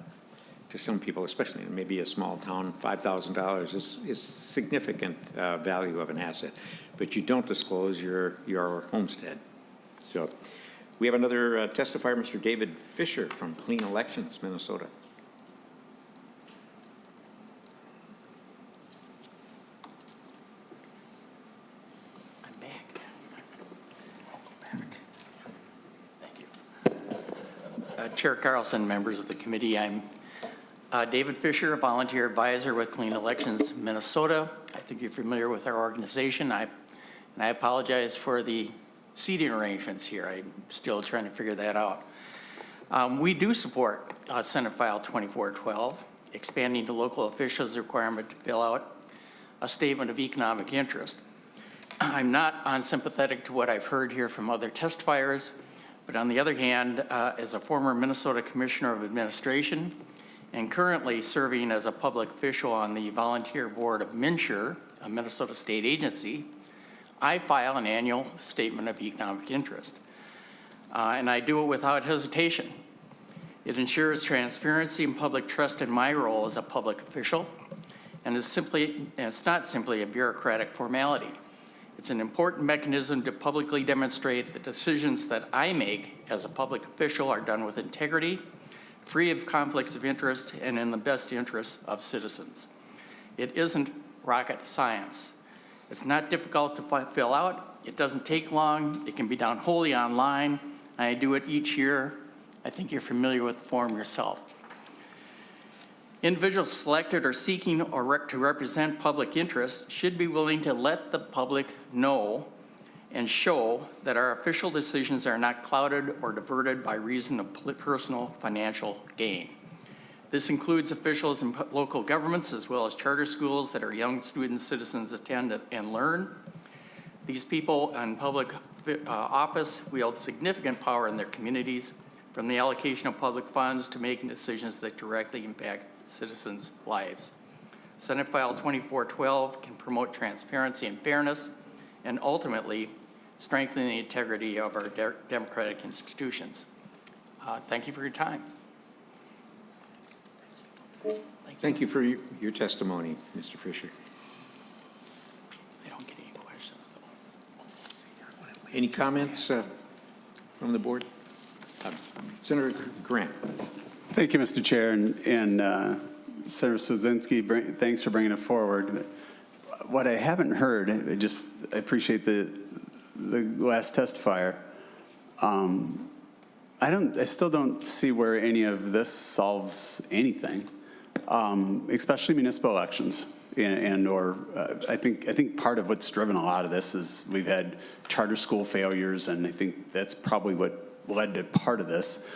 to some people, especially in maybe a small town, $5,000 is significant value of an asset. But you don't disclose your homestead. So we have another testifier, Mr. David Fisher from Clean Elections, Minnesota. I'm back. Thank you. Chair Carlson, members of the committee, I'm David Fisher, a volunteer advisor with Clean Elections Minnesota. I think you're familiar with our organization. And I apologize for the seating arrangements here. I'm still trying to figure that out. We do support Senate File 2412, expanding the local officials' requirement to fill out a statement of economic interest. I'm not unsympathetic to what I've heard here from other testifiers, but on the other hand, as a former Minnesota Commissioner of Administration and currently serving as a public official on the volunteer board of MNsure, a Minnesota state agency, I file an annual statement of economic interest. And I do it without hesitation. It ensures transparency and public trust in my role as a public official, and it's not simply a bureaucratic formality. It's an important mechanism to publicly demonstrate that decisions that I make as a public official are done with integrity, free of conflicts of interest, and in the best interests of citizens. It isn't rocket science. It's not difficult to fill out. It doesn't take long. It can be done wholly online. I do it each year. I think you're familiar with the form yourself. Individuals selected or seeking to represent public interest should be willing to let the public know and show that our official decisions are not clouded or diverted by reason of personal financial gain. This includes officials in local governments as well as charter schools that our young student citizens attend and learn. These people in public office wield significant power in their communities, from the allocation of public funds to making decisions that directly impact citizens' lives. Senate File 2412 can promote transparency and fairness, and ultimately strengthen the integrity of our democratic institutions. Thank you for your time. Thank you for your testimony, Mr. Fisher. I don't get any questions, though. Any comments from the board? Senator Grant. Thank you, Mr. Chair, and Senator Cwodzinski, thanks for bringing it forward. What I haven't heard, I appreciate the last testifier. I still don't see where any of this solves anything, especially municipal elections. I think part of what's driven a lot of this is we've had charter school failures, and I think that's probably what led to part of this.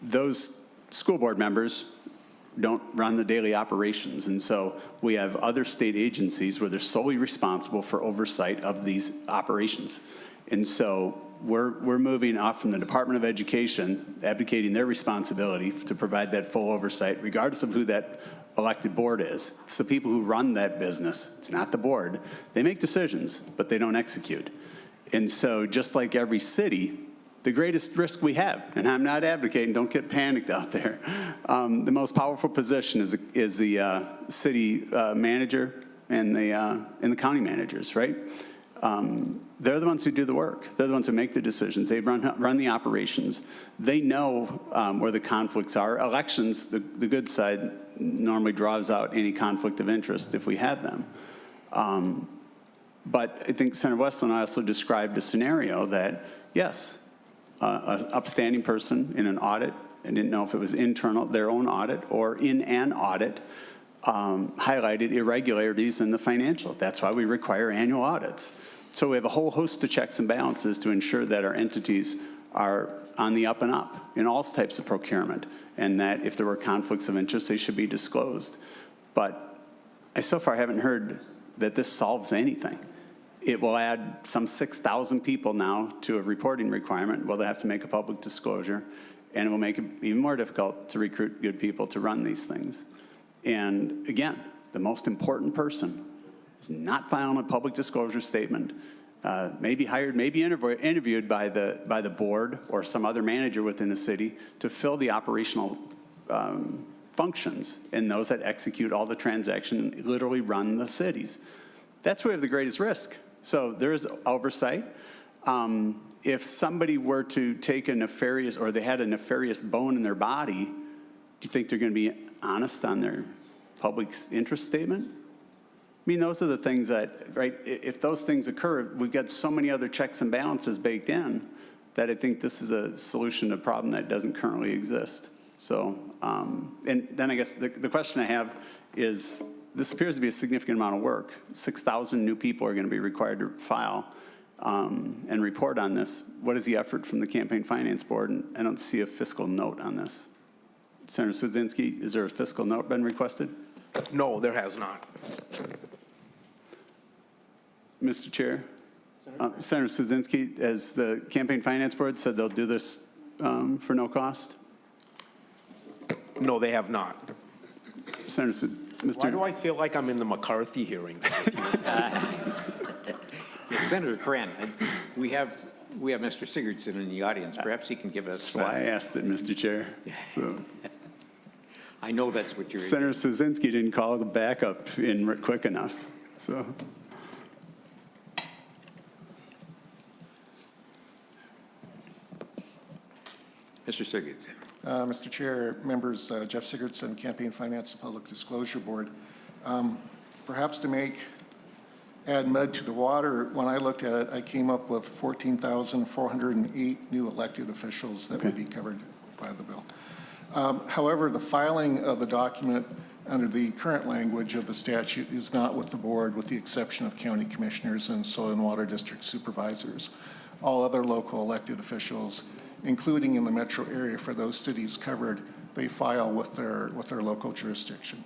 Those school board members don't run the daily operations, and so we have other state agencies where they're solely responsible for oversight of these operations. And so we're moving off from the Department of Education, abdicating their responsibility to provide that full oversight, regardless of who that elected board is. It's the people who run that business. It's not the board. They make decisions, but they don't execute. And so just like every city, the greatest risk we have, and I'm not advocating, don't get panicked out there, the most powerful position is the city manager and the county managers, right? They're the ones who do the work. They're the ones who make the decisions. They run the operations. They know where the conflicts are. Elections, the good side normally draws out any conflict of interest if we have them. But I think Senator Westlin also described a scenario that, yes, an upstanding person in an audit, I didn't know if it was internal, their own audit, or in an audit, highlighted irregularities in the financial. That's why we require annual audits. So we have a whole host of checks and balances to ensure that our entities are on the up and up in all types of procurement, and that if there were conflicts of interest, they should be disclosed. But I so far haven't heard that this solves anything. It will add some 6,000 people now to a reporting requirement. Well, they have to make a public disclosure, and it will make it even more difficult to recruit good people to run these things. And again, the most important person is not filing a public disclosure statement, maybe hired, maybe interviewed by the board or some other manager within the city to fill the operational functions, and those that execute all the transactions and literally run the cities. That's where we have the greatest risk. So there is oversight. If somebody were to take a nefarious, or they had a nefarious bone in their body, do you think they're going to be honest on their public interest statement? I mean, those are the things that, right, if those things occur, we've got so many other checks and balances baked in that I think this is a solution to a problem that doesn't currently exist. So, and then I guess the question I have is, this appears to be a significant amount of work. 6,000 new people are going to be required to file and report on this. What is the effort from the Campaign Finance Board? And I don't see a fiscal note on this. Senator Cwodzinski, is there a fiscal note been requested? No, there has not. Mr. Chair, Senator Cwodzinski, has the Campaign Finance Board said they'll do this for no cost? No, they have not. Senator, Why do I feel like I'm in the McCarthy hearings? Senator Cran, we have Mr. Sigurdson in the audience. Perhaps he can give us. That's why I asked it, Mr. Chair. So. I know that's what you're. Senator Cwodzinski didn't call the backup in quick enough, so. Mr. Sigurdson. Mr. Chair, members, Jeff Sigurdson, Campaign Finance and Public Disclosure Board. Perhaps to add mud to the water, when I looked at it, I came up with 14,408 new elected officials that would be covered by the bill. However, the filing of the document under the current language of the statute is not with the board, with the exception of county commissioners and soil and water district supervisors. All other local elected officials, including in the metro area for those cities covered, they file with their local jurisdiction.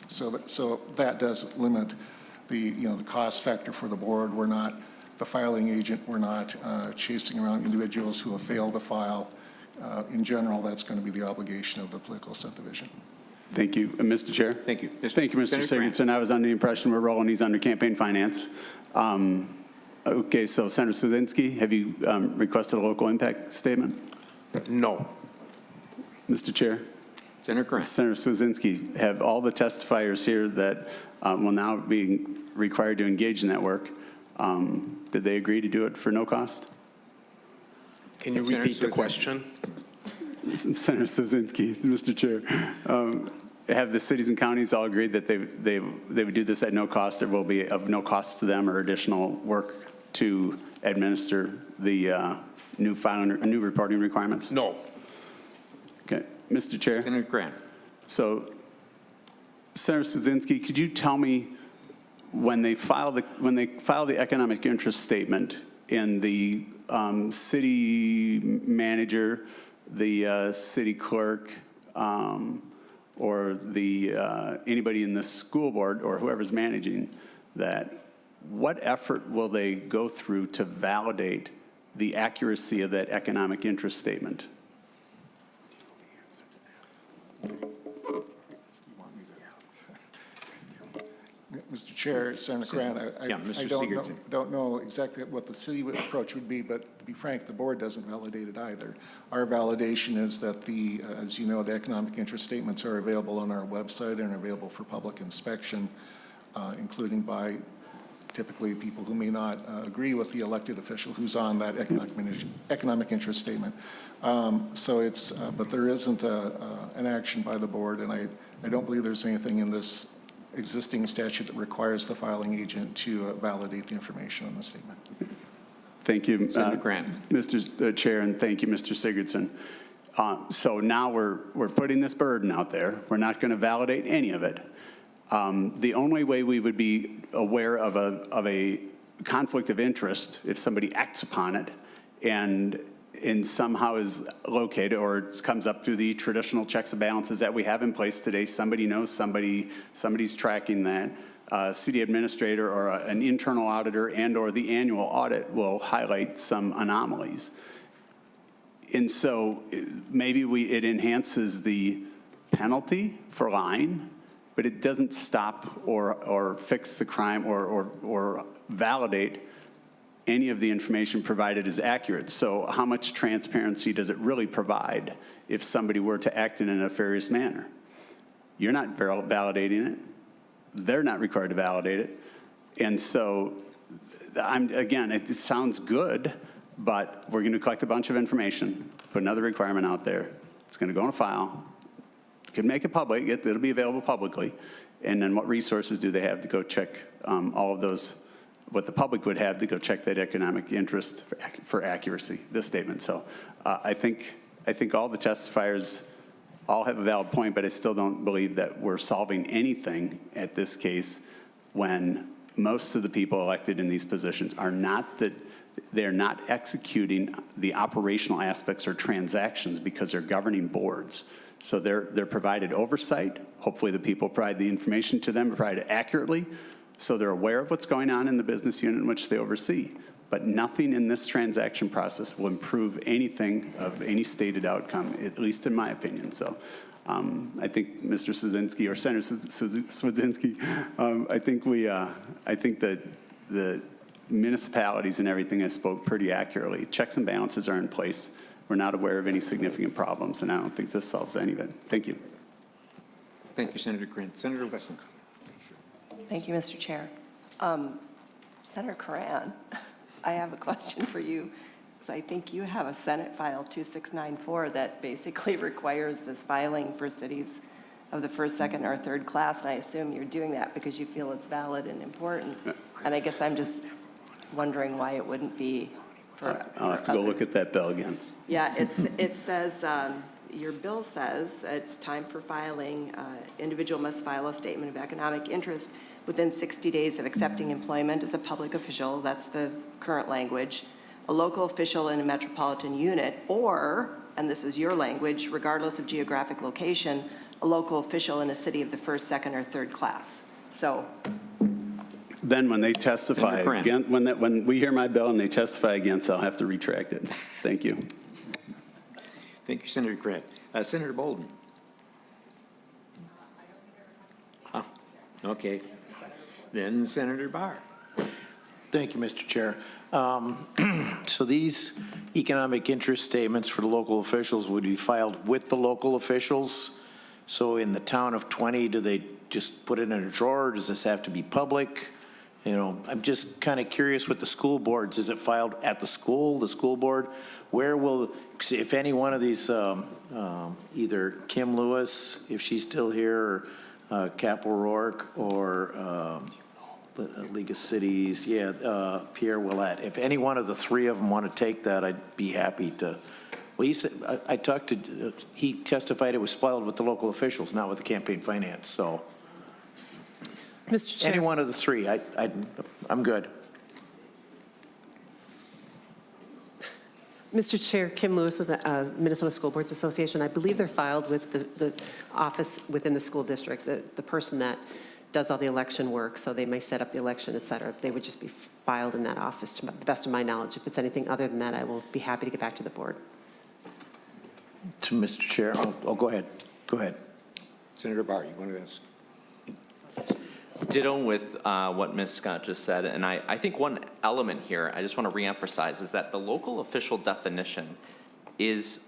So that does limit the cost factor for the board. We're not the filing agent. We're not chasing around individuals who have failed to file. In general, that's going to be the obligation of the political subdivision. Thank you. Mr. Chair? Thank you. Thank you, Mr. Sigurdson. I was under the impression we're rolling these under campaign finance. Okay, so Senator Cwodzinski, have you requested a local impact statement? No. Mr. Chair? Senator Grant. Senator Cwodzinski, have all the testifiers here that will now be required to engage in that work, did they agree to do it for no cost? Can you repeat the question? Senator Cwodzinski, Mr. Chair, have the cities and counties all agreed that they would do this at no cost? There will be of no cost to them or additional work to administer the new reporting requirements? No. Okay, Mr. Chair. Senator Grant. So, Senator Cwodzinski, could you tell me when they file the economic interest statement and the city manager, the city clerk, or the anybody in the school board or whoever's managing that, what effort will they go through to validate the accuracy of that economic interest statement? Mr. Chair, Senator Grant, I don't know exactly what the city approach would be, but to be frank, the board doesn't validate it either. Our validation is that as you know, the economic interest statements are available on our website and are available for public inspection, including by typically people who may not agree with the elected official who's on that economic interest statement. But there isn't an action by the board, and I don't believe there's anything in this existing statute that requires the filing agent to validate the information on the statement. Thank you, Senator Grant. Mr. Chair, and thank you, Mr. Sigurdson. So now we're putting this burden out there. We're not going to validate any of it. The only way we would be aware of a conflict of interest if somebody acts upon it and somehow is located or it comes up through the traditional checks and balances that we have in place today. Somebody knows somebody's tracking that. City administrator or an internal auditor and or the annual audit will highlight some anomalies. And so maybe it enhances the penalty for lying, but it doesn't stop or fix the crime or validate any of the information provided is accurate. So how much transparency does it really provide if somebody were to act in a nefarious manner? You're not validating it. They're not required to validate it. And so, again, it sounds good, but we're going to collect a bunch of information, put another requirement out there. It's going to go in a file. You can make it public. It'll be available publicly. And then what resources do they have to go check all of those, what the public would have to go check that economic interest for accuracy, this statement. So I think all the testifiers all have a valid point, but I still don't believe that we're solving anything at this case when most of the people elected in these positions are not that they're not executing the operational aspects or transactions because they're governing boards. So they're provided oversight. Hopefully the people provide the information to them, provide it accurately, so they're aware of what's going on in the business unit in which they oversee. But nothing in this transaction process will improve anything of any stated outcome, at least in my opinion. So I think Mr. Cwodzinski, or Senator Cwodzinski, I think that the municipalities and everything has spoke pretty accurately. Checks and balances are in place. We're not aware of any significant problems, and I don't think this solves any of it. Thank you. Thank you, Senator Grant. Senator Westlin. Thank you, Mr. Chair. Senator Coran, I have a question for you, because I think you have a Senate File 2694 that basically requires this filing for cities of the first, second, or third class, and I assume you're doing that because you feel it's valid and important. And I guess I'm just wondering why it wouldn't be for I'll have to go look at that bill again. Yeah, it says, your bill says it's time for filing. Individual must file a statement of economic interest within 60 days of accepting employment as a public official. That's the current language. A local official in a metropolitan unit, or, and this is your language, regardless of geographic location, a local official in a city of the first, second, or third class. So then when they testify again, when we hear my bill and they testify against, I'll have to retract it. Thank you. Thank you, Senator Grant. Senator Boldon. Okay. Then Senator Barr. Thank you, Mr. Chair. So these economic interest statements for the local officials would be filed with the local officials. So in the town of 20, do they just put it in a drawer? Or does this have to be public? You know, I'm just kind of curious with the school boards. Is it filed at the school board? Where will, if any one of these, either Kim Lewis, if she's still here, or Cap O'Rourke, or League of Cities, Pierre Willett. If any one of the three of them want to take that, I'd be happy to. Well, he said, I talked to, he testified it was filed with the local officials, not with the campaign finance, so. Mr. Chair. Any one of the three, I'm good. Mr. Chair, Kim Lewis with the Minnesota School Boards Association. I believe they're filed with the office within the school district, the person that does all the election work, so they may set up the election, et cetera. They would just be filed in that office, to the best of my knowledge. If it's anything other than that, I will be happy to get back to the board. To Mr. Chair, go ahead. Go ahead. Senator Barr, you want to ask? Ditto with what Ms. Scott just said, and I think one element here I just want to reemphasize is that the local official definition is,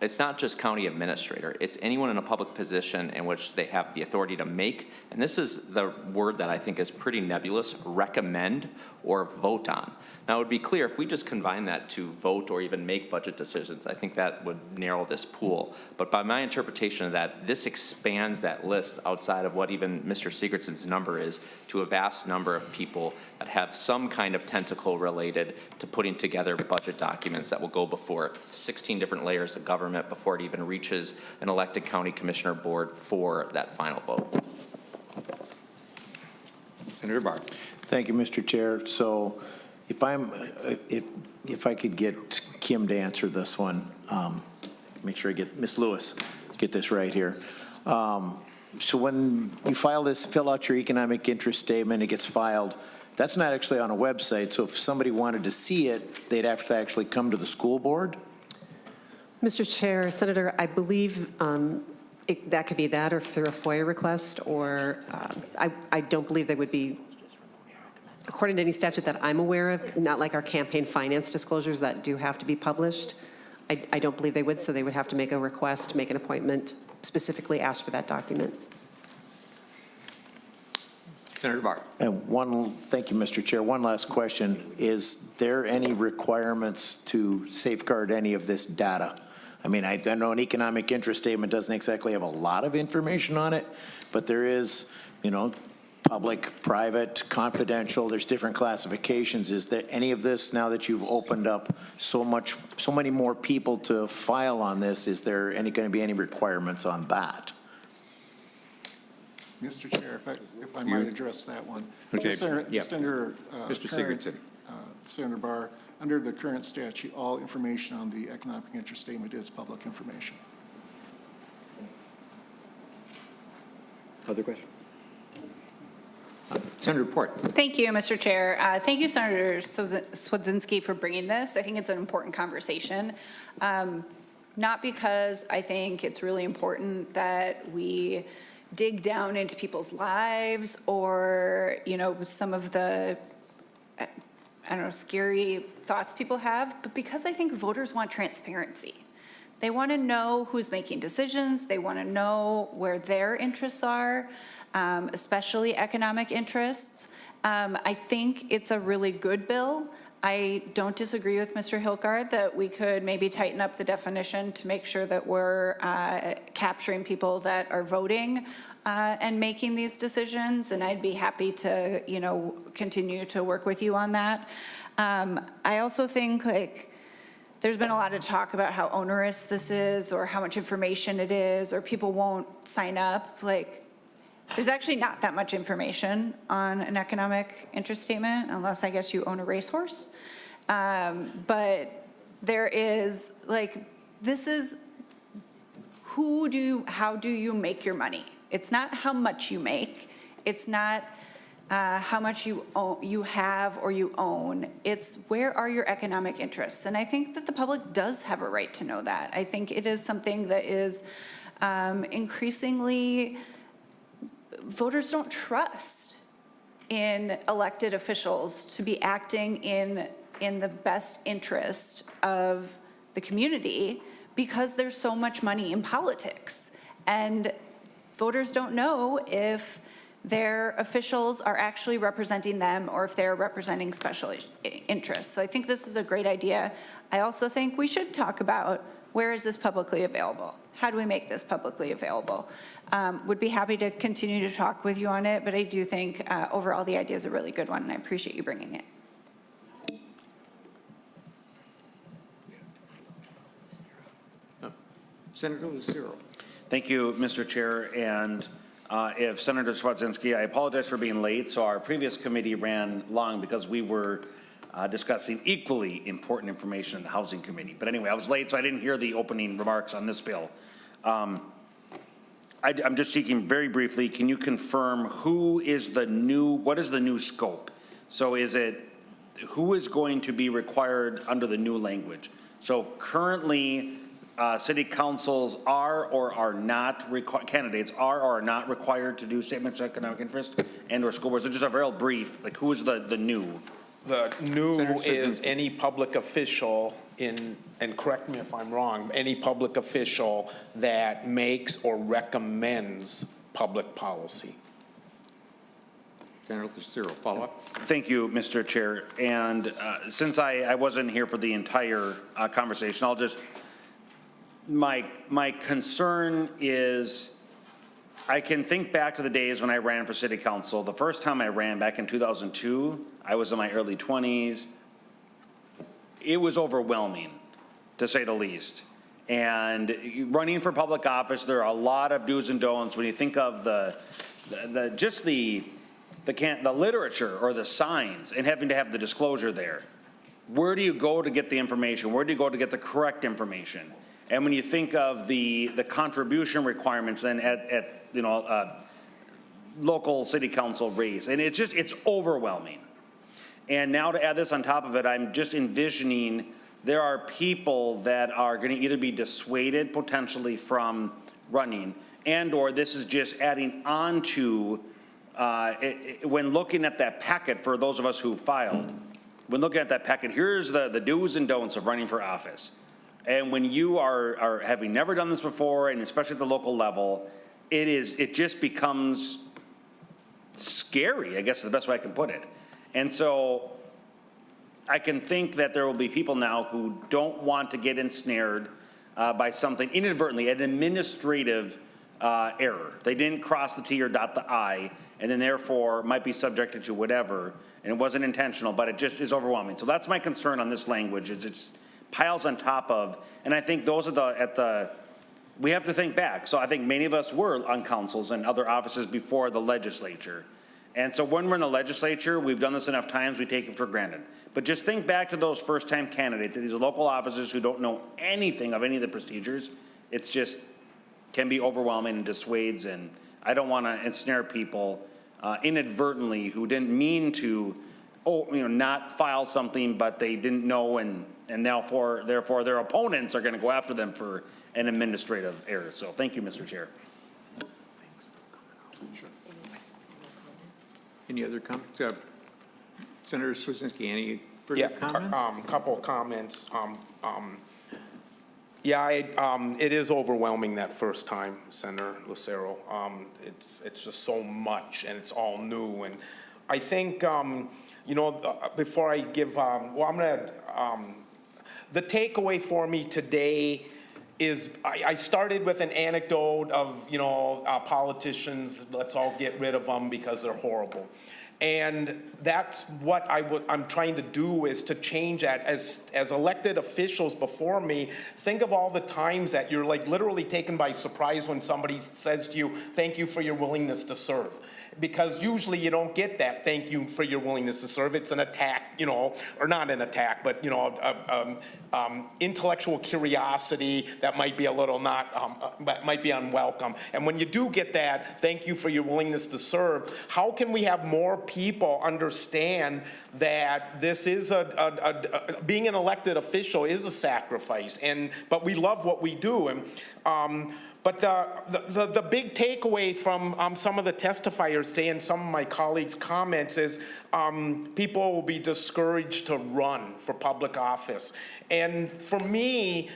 it's not just county administrator, it's anyone in a public position in which they have the authority to make, and this is the word that I think is pretty nebulous, recommend or vote on. Now, it would be clear if we just combine that to vote or even make budget decisions, I think that would narrow this pool. But by my interpretation of that, this expands that list outside of what even Mr. Sigurdsson's number is to a vast number of people that have some kind of tentacle related to putting together budget documents that will go before 16 different layers of government before it even reaches an elected county commissioner board for that final vote. Senator Barr. Thank you, Mr. Chair. So if I could get Kim to answer this one, make sure I get Ms. Lewis, get this right here. So when you fill out your economic interest statement, it gets filed. That's not actually on a website. So if somebody wanted to see it, they'd have to actually come to the school board? Mr. Chair, Senator, I believe that could be that or through a FOIA request, or I don't believe they would be, according to any statute that I'm aware of, not like our campaign finance disclosures that do have to be published. I don't believe they would, so they would have to make a request, make an appointment, specifically ask for that document. Senator Barr. And thank you, Mr. Chair. One last question. Is there any requirements to safeguard any of this data? I mean, I know an economic interest statement doesn't exactly have a lot of information on it, but there is, you know, public, private, confidential, there's different classifications. Is there any of this, now that you've opened up so many more people to file on this, is there going to be any requirements on that? Mr. Chair, if I might address that one. Okay, Just under Mr. current, Sigurdson. Senator Barr, under the current statute, all information on the economic interest statement is public information. Other questions? Senator Port. Thank you, Mr. Chair. Thank you, Senator Cwodzinski, for bringing this. I think it's an important conversation. Not because I think it's really important that we dig down into people's lives or, you know, some of the, I don't know, scary thoughts people have, but because I think voters want transparency. They want to know who's making decisions. They want to know where their interests are, especially economic interests. I think it's a really good bill. I don't disagree with Mr. Hilgard that we could maybe tighten up the definition to make sure that we're capturing people that are voting and making these decisions, and I'd be happy to, you know, continue to work with you on that. I also think, like, there's been a lot of talk about how onerous this is or how much information it is or people won't sign up. Like, there's actually not that much information on an economic interest statement unless I guess you own a racehorse. But there is, like, this is how do you make your money? It's not how much you make. It's not how much you have or you own. It's where are your economic interests? And I think that the public does have a right to know that. I think it is something that is increasingly, voters don't trust in elected officials to be acting in the best interest of the community because there's so much money in politics. And voters don't know if their officials are actually representing them or if they're representing special interests. So I think this is a great idea. I also think we should talk about where is this publicly available? How do we make this publicly available? Would be happy to continue to talk with you on it, but I do think overall the idea is a really good one, and I appreciate you bringing it. Senator Lucero. Thank you, Mr. Chair. And if Senator Cwodzinski, I apologize for being late. So our previous committee ran long because we were discussing equally important information in the Housing Committee. But anyway, I was late, so I didn't hear the opening remarks on this bill. I'm just seeking very briefly, can you confirm what is the new scope? So who is going to be required under the new language? So currently, city councils are or are not candidates are or are not required to do statements of economic interest and or school boards. So just a real brief, like who is the new? The new is any public official and correct me if I'm wrong, any public official that makes or recommends public policy. Senator Lucero, follow up. Thank you, Mr. Chair. And since I wasn't here for the entire conversation, I'll just, my concern is I can think back to the days when I ran for city council. The first time I ran back in 2002, I was in my early 20s. It was overwhelming, to say the least. And running for public office, there are a lot of do's and don'ts. When you think of the literature or the signs and having to have the disclosure there, where do you go to get the information? Where do you go to get the correct information? And when you think of the contribution requirements then at local city council race, and it's overwhelming. And now to add this on top of it, I'm just envisioning there are people that are going to either be dissuaded potentially from running, and or this is just adding on to, when looking at that packet for those of us who filed, when looking at that packet, here's the do's and don'ts of running for office. And when you are having never done this before, and especially at the local level, it just becomes scary, I guess is the best way I can put it. And so I can think that there will be people now who don't want to get ensnared by something inadvertently, an administrative error. They didn't cross the T or dot the I, and then therefore might be subjected to whatever, and it wasn't intentional, but it just is overwhelming. So that's my concern on this language, is it's piles on top of, and I think those are we have to think back. So I think many of us were on councils and other offices before the legislature. And so when we're in the legislature, we've done this enough times, we take it for granted. But just think back to those first-time candidates, these local officers who don't know anything of any of the procedures. It's just can be overwhelming and dissuades, and I don't want to ensnare people inadvertently who didn't mean to, not file something, but they didn't know, and therefore their opponents are going to go after them for an administrative error. So thank you, Mr. Chair. Any other comments? Senator Cwodzinski, any further comments? Couple of comments. It is overwhelming that first time, Senator Lucero. It's just so much, and it's all new. And I think, before I give, the takeaway for me today is I started with an anecdote of, politicians, let's all get rid of them because they're horrible. And that's what I'm trying to do, is to change that. As elected officials before me, think of all the times that you're like literally taken by surprise when somebody says to you, thank you for your willingness to serve. Because usually you don't get that thank you for your willingness to serve. It's an attack, or not an attack, but, intellectual curiosity that might be a little might be unwelcome. And when you do get that, thank you for your willingness to serve, how can we have more people understand that this is being an elected official is a sacrifice, but we love what we do. And, but the big takeaway from some of the testifiers today and some of my colleagues' comments is people will be discouraged to run for public office. And for me,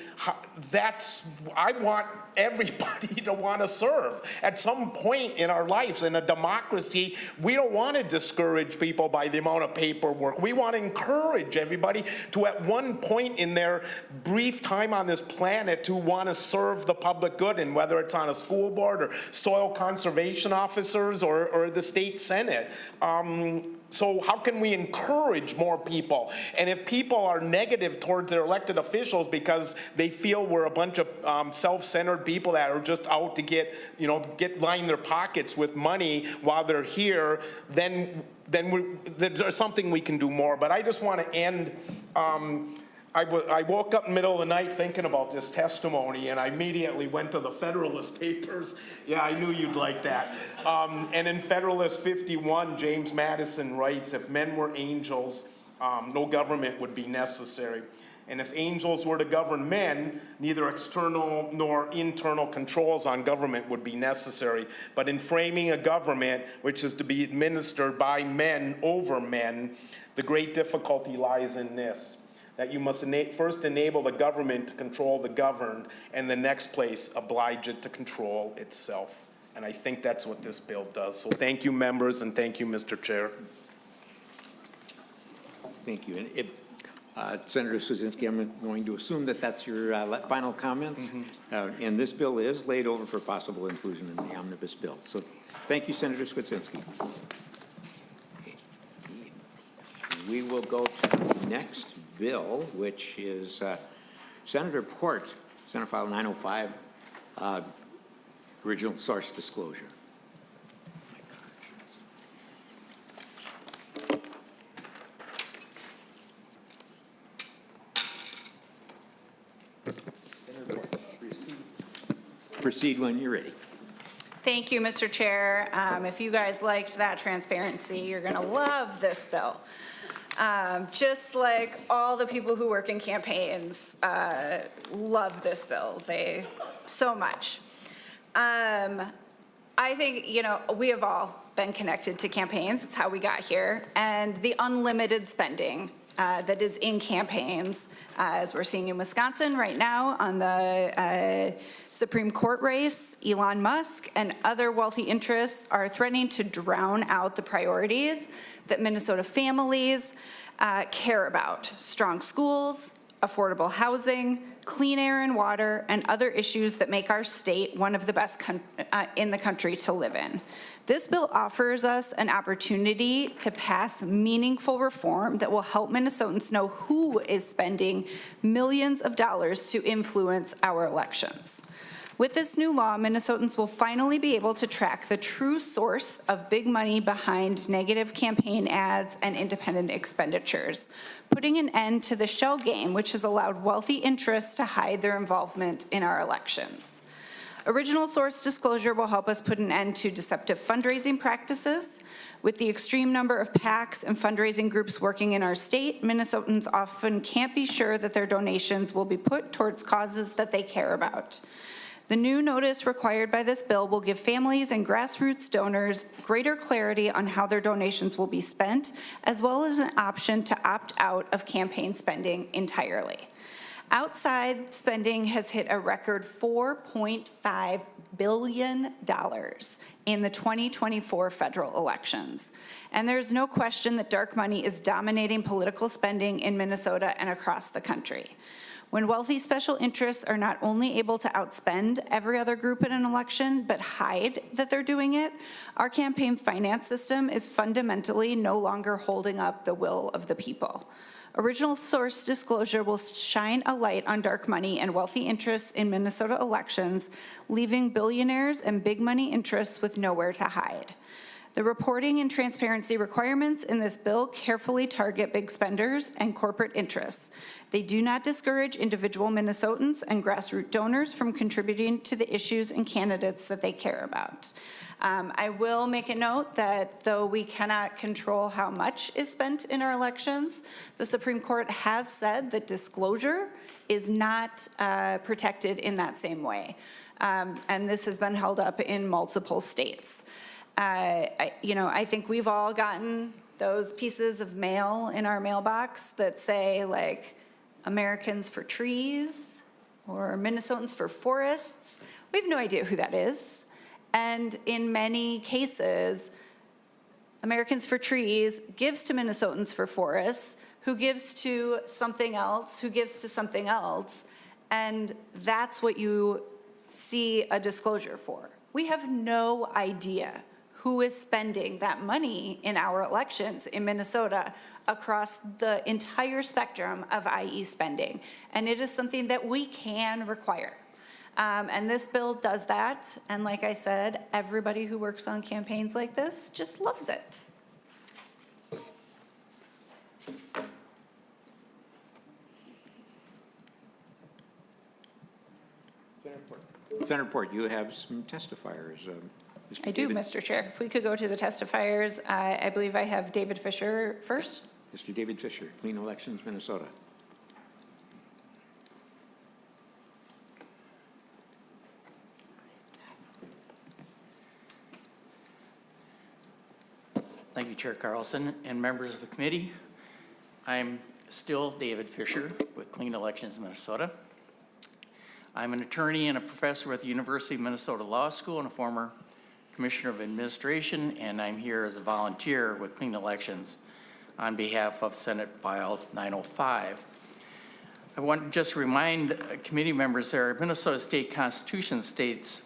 I want everybody to want to serve. At some point in our lives, in a democracy, we don't want to discourage people by the amount of paperwork. We want to encourage everybody to, at one point in their brief time on this planet, to want to serve the public good, and whether it's on a school board or soil conservation officers or the state senate. So how can we encourage more people? And if people are negative towards their elected officials because they feel we're a bunch of self-centered people that are just out to line their pockets with money while they're here, then there's something we can do more. But I just want to end. I woke up in the middle of the night thinking about this testimony, and I immediately went to the Federalist Papers. Yeah, I knew you'd like that. And in Federalist 51, James Madison writes, if men were angels, no government would be necessary. And if angels were to govern men, neither external nor internal controls on government would be necessary. But in framing a government which is to be administered by men over men, the great difficulty lies in this: that you must first enable the government to control the governed, and the next place oblige it to control itself. And I think that's what this bill does. So thank you, members, and thank you, Mr. Chair. Thank you. And Senator Cwodzinski, I'm going to assume that that's your final comments. Mm-hmm. And this bill is laid over for possible inclusion in the omnibus bill. So thank you, Senator Cwodzinski. We will go to the next bill, which is Senator Port, Senate File 905, original source disclosure. Proceed when you're ready. Thank you, Mr. Chair. If you guys liked that transparency, you're going to love this bill. Just like all the people who work in campaigns love this bill, so much. I think, we have all been connected to campaigns. It's how we got here. And the unlimited spending that is in campaigns, as we're seeing in Wisconsin right now on the Supreme Court race, Elon Musk and other wealthy interests are threatening to drown out the priorities that Minnesota families care about: strong schools, affordable housing, clean air and water, and other issues that make our state one of the best in the country to live in. This bill offers us an opportunity to pass meaningful reform that will help Minnesotans know who is spending millions of dollars to influence our elections. With this new law, Minnesotans will finally be able to track the true source of big money behind negative campaign ads and independent expenditures, putting an end to the shell game, which has allowed wealthy interests to hide their involvement in our elections. Original source disclosure will help us put an end to deceptive fundraising practices. With the extreme number of PACs and fundraising groups working in our state, Minnesotans often can't be sure that their donations will be put towards causes that they care about. The new notice required by this bill will give families and grassroots donors greater clarity on how their donations will be spent, as well as an option to opt out of campaign spending entirely. Outside spending has hit a record $4.5 billion in the 2024 federal elections. And there's no question that dark money is dominating political spending in Minnesota and across the country. When wealthy special interests are not only able to outspend every other group in an election, but hide that they're doing it, our campaign finance system is fundamentally no longer holding up the will of the people. Original source disclosure will shine a light on dark money and wealthy interests in Minnesota elections, leaving billionaires and big money interests with nowhere to hide. The reporting and transparency requirements in this bill carefully target big spenders and corporate interests. They do not discourage individual Minnesotans and grassroots donors from contributing to the issues and candidates that they care about. I will make a note that though we cannot control how much is spent in our elections, the Supreme Court has said that disclosure is not protected in that same way. And this has been held up in multiple states. I think we've all gotten those pieces of mail in our mailbox that say like Americans for Trees or Minnesotans for Forests. We have no idea who that is. And in many cases, Americans for Trees gives to Minnesotans for Forests, who gives to something else, who gives to something else. And that's what you see a disclosure for. We have no idea who is spending that money in our elections in Minnesota across the entire spectrum of IE spending. And it is something that we can require. And this bill does that. And like I said, everybody who works on campaigns like this just loves it. Senator Port, you have some testifiers. Mr. I do, David? Mr. Chair. If we could go to the testifiers, I believe I have David Fisher first. Mr. David Fisher, Clean Elections, Minnesota. Thank you, Chair Carlson and members of the committee. I'm still David Fisher with Clean Elections Minnesota. I'm an attorney and a professor at the University of Minnesota Law School and a former Commissioner of Administration, and I'm here as a volunteer with Clean Elections on behalf of Senate File 905. I want to just remind committee members that our Minnesota State Constitution states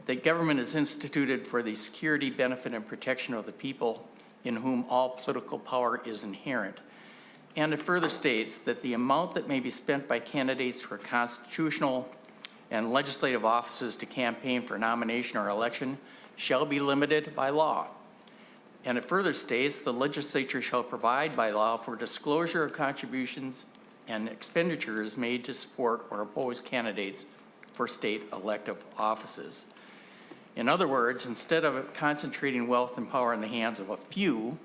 that government is instituted for the security, benefit, and protection of the people in whom all political power is inherent. And it further states that the amount that may be spent by candidates for constitutional and legislative offices to campaign for nomination or election shall be limited by law. And it further states the legislature shall provide by law for disclosure of contributions and expenditures made to support or oppose candidates for state elective offices. In other words, instead of concentrating wealth and power in the hands of a few,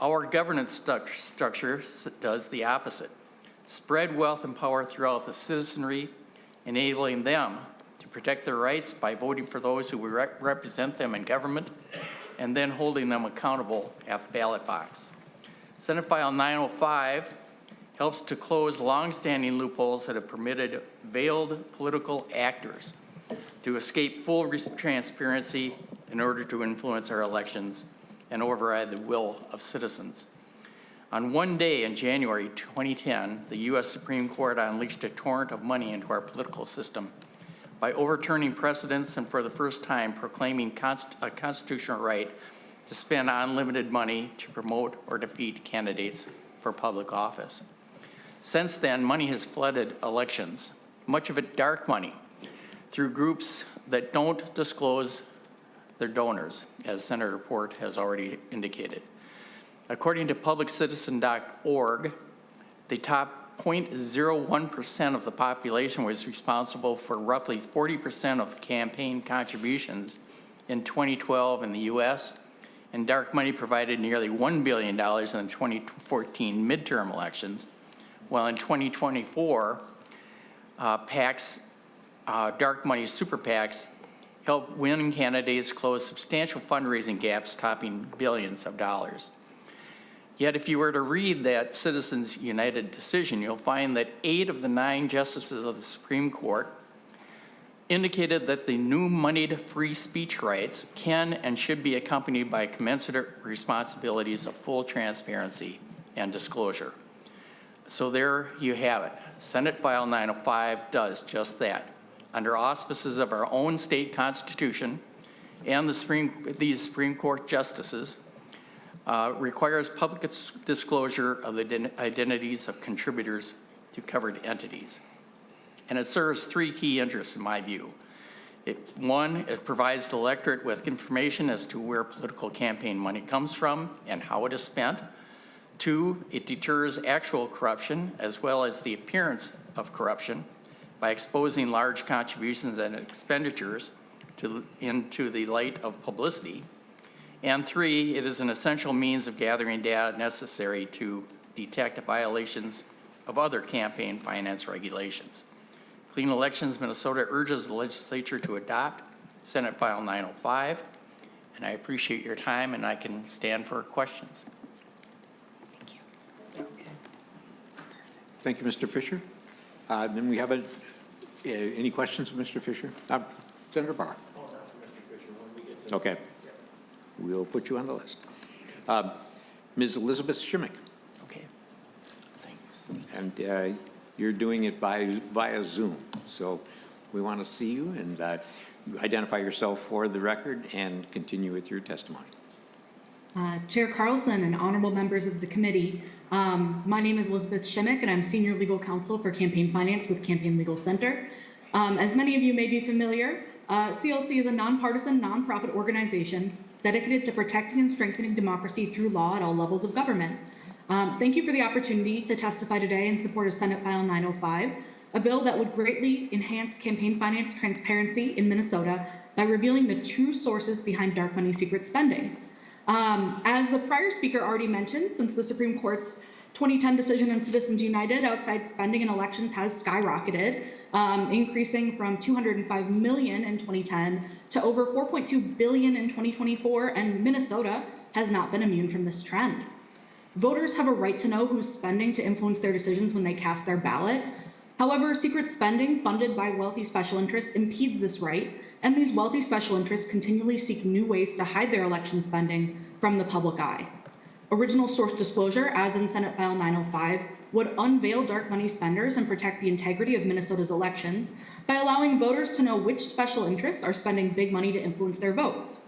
our governance structure does the opposite. Spread wealth and power throughout the citizenry, enabling them to protect their rights by voting for those who represent them in government, and then holding them accountable at the ballot box. Senate File 905 helps to close longstanding loopholes that have permitted veiled political actors to escape full transparency in order to influence our elections and override the will of citizens. On one day in January 2010, the U.S. Supreme Court unleashed a torrent of money into our political system by overturning precedents and for the first time proclaiming a constitutional right to spend unlimited money to promote or defeat candidates for public office. Since then, money has flooded elections, much of it dark money, through groups that don't disclose their donors, as Senator Port has already indicated. According to publiccitizen.org, the top 0.01% of the population was responsible for roughly 40% of campaign contributions in 2012 in the U.S., and dark money provided nearly $1 billion in the 2014 midterm elections, while in 2024, PACs, dark money super PACs, helped winning candidates close substantial fundraising gaps topping billions of dollars. Yet if you were to read that Citizens United decision, you'll find that 8 of the 9 justices of the Supreme Court indicated that the new moneyed free speech rights can and should be accompanied by commensurate responsibilities of full transparency and disclosure. So there you have it. Senate File 905 does just that. Under auspices of our own state constitution and these Supreme Court justices, requires public disclosure of the identities of contributors to covered entities. And it serves 3 key interests in my view. One, it provides the electorate with information as to where political campaign money comes from and how it is spent. 2, it deters actual corruption as well as the appearance of corruption by exposing large contributions and expenditures into the light of publicity. And 3, it is an essential means of gathering data necessary to detect violations of other campaign finance regulations. Clean Elections Minnesota urges the legislature to adopt Senate File 905, and I appreciate your time, and I can stand for questions. Thank you, Mr. Fisher. Then we have any questions of Mr. Fisher? Senator Barr. Okay. We'll put you on the list. Ms. Elizabeth Schimmick. Okay. And you're doing it via Zoom. So we want to see you and identify yourself for the record and continue with your testimony. Chair Carlson and honorable members of the committee, my name is Elizabeth Schimmick and I'm Senior Legal Counsel for Campaign Finance with Campaign Legal Center. As many of you may be familiar, CLC is a nonpartisan, nonprofit organization dedicated to protecting and strengthening democracy through law at all levels of government. Thank you for the opportunity to testify today in support of Senate File 905, a bill that would greatly enhance campaign finance transparency in Minnesota by revealing the true sources behind dark money secret spending. As the prior speaker already mentioned, since the Supreme Court's 2010 decision in Citizens United, outside spending in elections has skyrocketed, increasing from $205 million in 2010 to over $4.2 billion in 2024, and Minnesota has not been immune from this trend. Voters have a right to know who's spending to influence their decisions when they cast their ballot. However, secret spending funded by wealthy special interests impedes this right, and these wealthy special interests continually seek new ways to hide their election spending from the public eye. Original source disclosure, as in Senate File 905, would unveil dark money spenders and protect the integrity of Minnesota's elections by allowing voters to know which special interests are spending big money to influence their votes.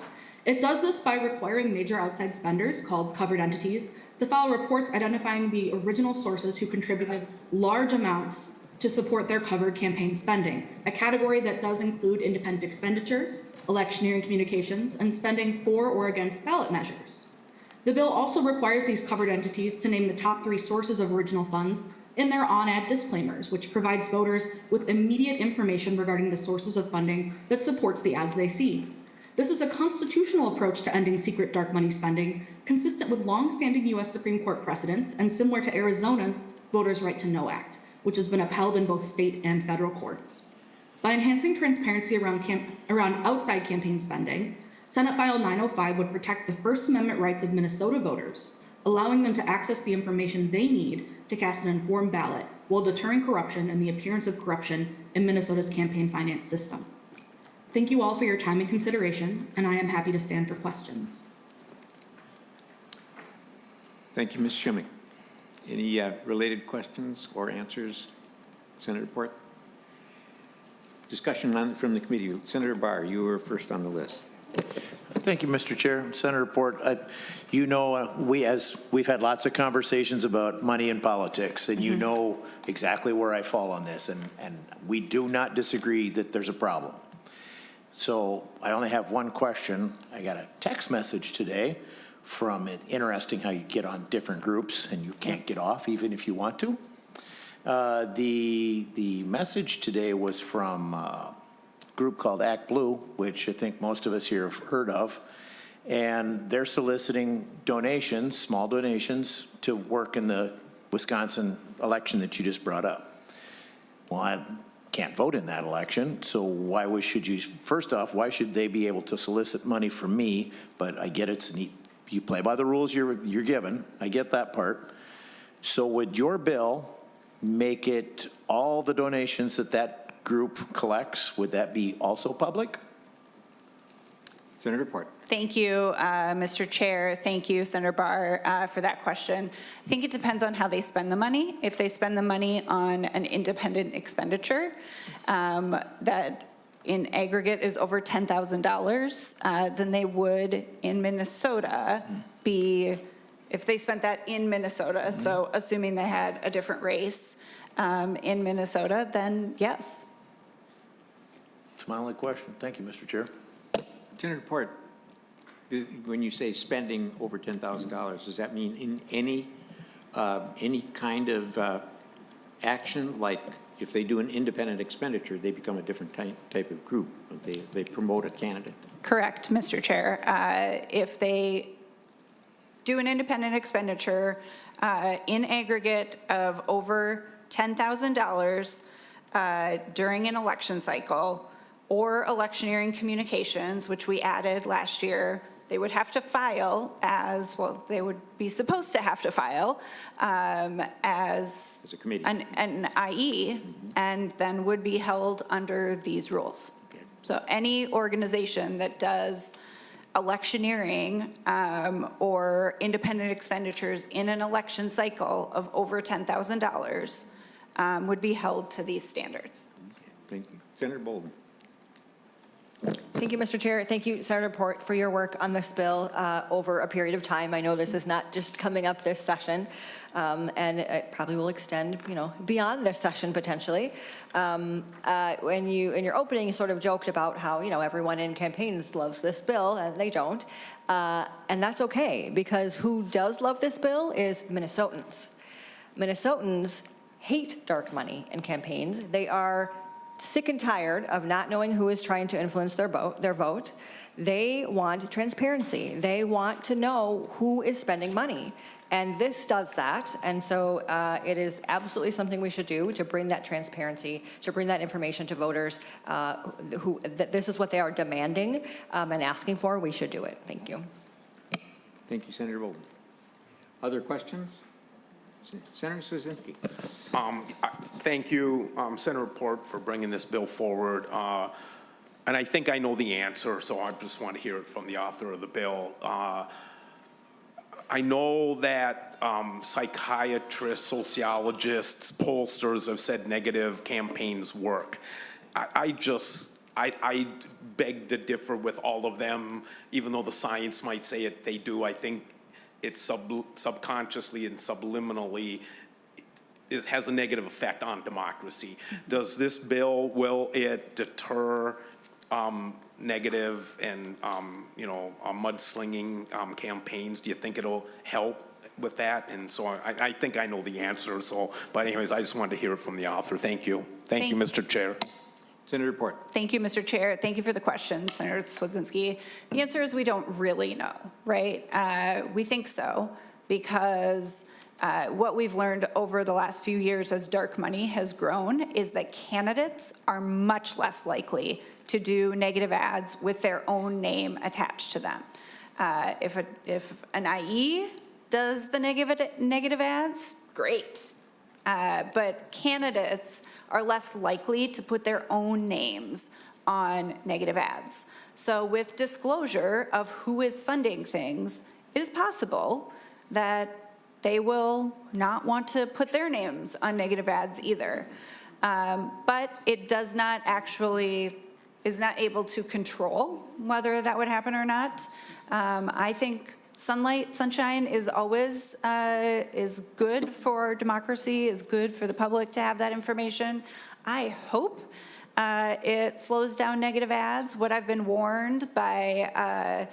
It does this by requiring major outside spenders, called covered entities, to file reports identifying the original sources who contributed large amounts to support their covered campaign spending, a category that does include independent expenditures, electioneering communications, and spending for or against ballot measures. The bill also requires these covered entities to name the top 3 sources of original funds in their on-ad disclaimers, which provides voters with immediate information regarding the sources of funding that supports the ads they see. This is a constitutional approach to ending secret dark money spending, consistent with long-standing U.S. Supreme Court precedents and similar to Arizona's Voters' Right to Know Act, which has been upheld in both state and federal courts. By enhancing transparency around outside campaign spending, Senate File 905 would protect the First Amendment rights of Minnesota voters, allowing them to access the information they need to cast an informed ballot while deterring corruption and the appearance of corruption in Minnesota's campaign finance system. Thank you all for your time and consideration, and I am happy to stand for questions. Thank you, Ms. Schimmick. Any related questions or answers? Senator Port? Discussion from the committee. Senator Barr, you were first on the list. Thank you, Mr. Chair. Senator Port, you know, we've had lots of conversations about money in politics, and you know exactly where I fall on this, and we do not disagree that there's a problem. So I only have one question. I got a text message today from it. Interesting how you get on different groups and you can't get off even if you want to. The message today was from a group called Act Blue, which I think most of us here have heard of, and they're soliciting donations, small donations, to work in the Wisconsin election that you just brought up. Well, I can't vote in that election, so first off, why should they be able to solicit money from me? But I get it's neat. You play by the rules you're given. I get that part. So would your bill make it all the donations that group collects, would that be also public? Senator Port. Thank you, Mr. Chair. Thank you, Senator Barr, for that question. I think it depends on how they spend the money. If they spend the money on an independent expenditure that in aggregate is over $10,000, then they would in Minnesota be, if they spent that in Minnesota, so assuming they had a different race in Minnesota, then yes. That's my only question. Thank you, Mr. Chair. Senator Port, when you say spending over $10,000, does that mean in any kind of action, like if they do an independent expenditure, they become a different type of group? They promote a candidate? Correct, Mr. Chair. If they do an independent expenditure in aggregate of over $10,000 during an election cycle, or electioneering communications, which we added last year, they would have to file as, well, they would be supposed to have to file as a committee, an IE, and then would be held under these rules. So any organization that does electioneering or independent expenditures in an election cycle of over $10,000 would be held to these standards. Thank you. Senator Boldon. Thank you, Mr. Chair. Thank you, Senator Port, for your work on this bill over a period of time. I know this is not just coming up this session, and it probably will extend, beyond this session potentially. When you, in your opening, you sort of joked about how, everyone in campaigns loves this bill, and they don't. And that's okay, because who does love this bill is Minnesotans. Minnesotans hate dark money in campaigns. They are sick and tired of not knowing who is trying to influence their vote. They want transparency. They want to know who is spending money. And this does that. And so it is absolutely something we should do to bring that transparency, to bring that information to voters that this is what they are demanding and asking for. We should do it. Thank you. Thank you, Senator Boldon. Other questions? Senator Cwodzinski. Thank you, Senator Port, for bringing this bill forward. And I think I know the answer, so I just want to hear it from the author of the bill. I know that psychiatrists, sociologists, pollsters have said negative campaigns work. I beg to differ with all of them, even though the science might say they do. I think it subconsciously and subliminally it has a negative effect on democracy. Does this bill, will it deter negative and mudslinging campaigns? Do you think it'll help with that? And so I think I know the answer. So, but anyways, I just wanted to hear it from the author. Thank you. Thank you, Mr. Chair. Senator Port. Thank you, Mr. Chair. Thank you for the question, Senator Cwodzinski. The answer is we don't really know, right? We think so because what we've learned over the last few years as dark money has grown is that candidates are much less likely to do negative ads with their own name attached to them. If an IE does the negative ads, great. But candidates are less likely to put their own names on negative ads. So with disclosure of who is funding things, it is possible that they will not want to put their names on negative ads either. But it does not actually, is not able to control whether that would happen or not. I think sunshine is always is good for democracy, is good for the public to have that information. I hope it slows down negative ads. What I've been warned by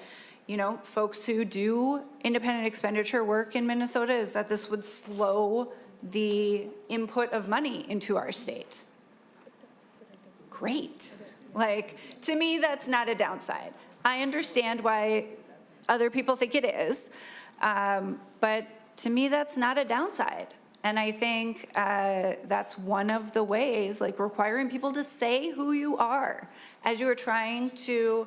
folks who do independent expenditure work in Minnesota is that this would slow the input of money into our state. Great. Like, to me, that's not a downside. I understand why other people think it is, but to me, that's not a downside. And I think that's one of the ways, like requiring people to say who you are as you are trying to,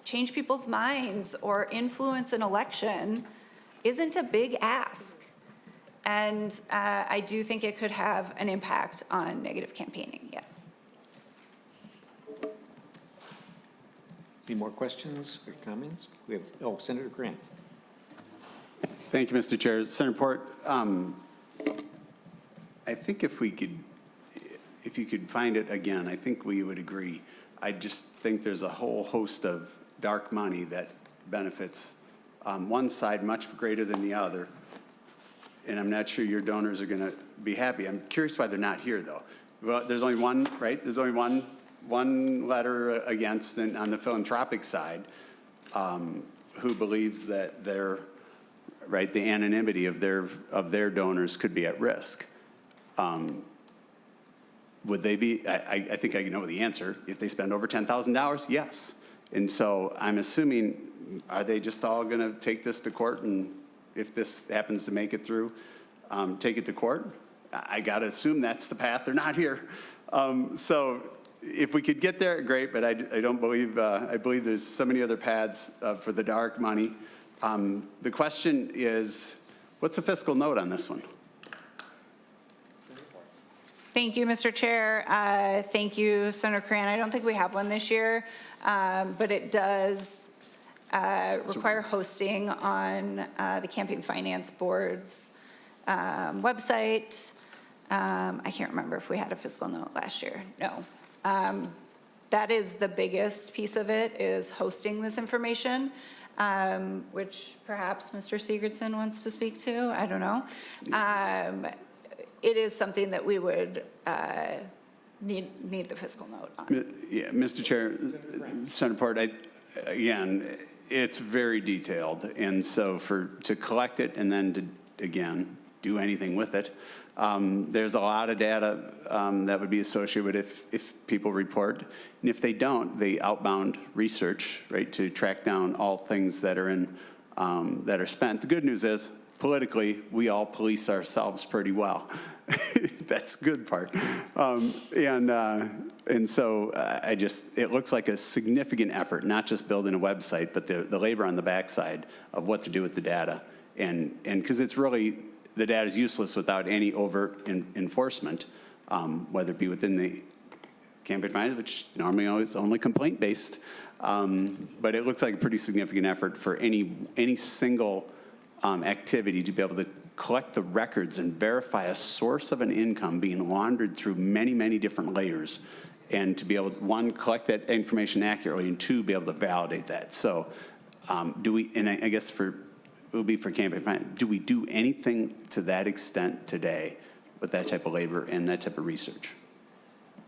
change people's minds or influence an election isn't a big ask. And I do think it could have an impact on negative campaigning, yes. Any more questions or comments? We have, Senator Grant. Thank you, Mr. Chair. Senator Port, I think if you could find it again, I think we would agree. I just think there's a whole host of dark money that benefits one side much greater than the other. And I'm not sure your donors are going to be happy. I'm curious why they're not here, though. Well, there's only one, right? There's only one letter against on the philanthropic side who believes that the anonymity of their donors could be at risk. Would they be? I think I know the answer. If they spend over $10,000, yes. And so I'm assuming, are they just all going to take this to court, and if this happens to make it through, take it to court? I got to assume that's the path. They're not here. So if we could get there, great, but I don't believe, I believe there's so many other paths for the dark money. The question is, what's the fiscal note on this one? Thank you, Mr. Chair. Thank you, Senator Cran. I don't think we have one this year, but it does require hosting on the Campaign Finance Board's website. I can't remember if we had a fiscal note last year. No. That is the biggest piece of it, is hosting this information, which perhaps Mr. Sigurdson wants to speak to. I don't know. It is something that we would need the fiscal note on. Yeah, Mr. Chair, Senator Port, again, it's very detailed, and so to collect it and then to, again, do anything with it, there's a lot of data that would be associated with if people report, and if they don't, they outbound research, right, to track down all things that are that are spent. The good news is, politically, we all police ourselves pretty well. That's the good part. And so it looks like a significant effort, not just building a website, but the labor on the backside of what to do with the data. And because it's really, the data is useless without any overt enforcement, whether it be within the campaign finance, which normally is only complaint-based. But it looks like a pretty significant effort for any single activity to be able to collect the records and verify a source of an income being laundered through many, many different layers, and to be able to, one, collect that information accurately, and two, be able to validate that. So do we, and I guess it will be for campaign finance, do we do anything to that extent today with that type of labor and that type of research?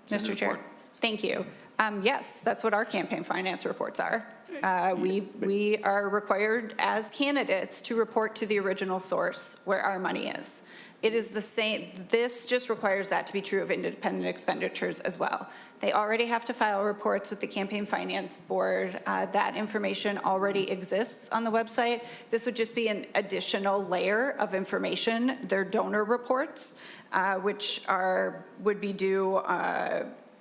Mr. Chair, thank you. Yes, that's what our campaign finance reports are. We are required as candidates to report to the original source where our money is. It is the same. This just requires that to be true of independent expenditures as well. They already have to file reports with the Campaign Finance Board. That information already exists on the website. This would just be an additional layer of information, their donor reports, which would be due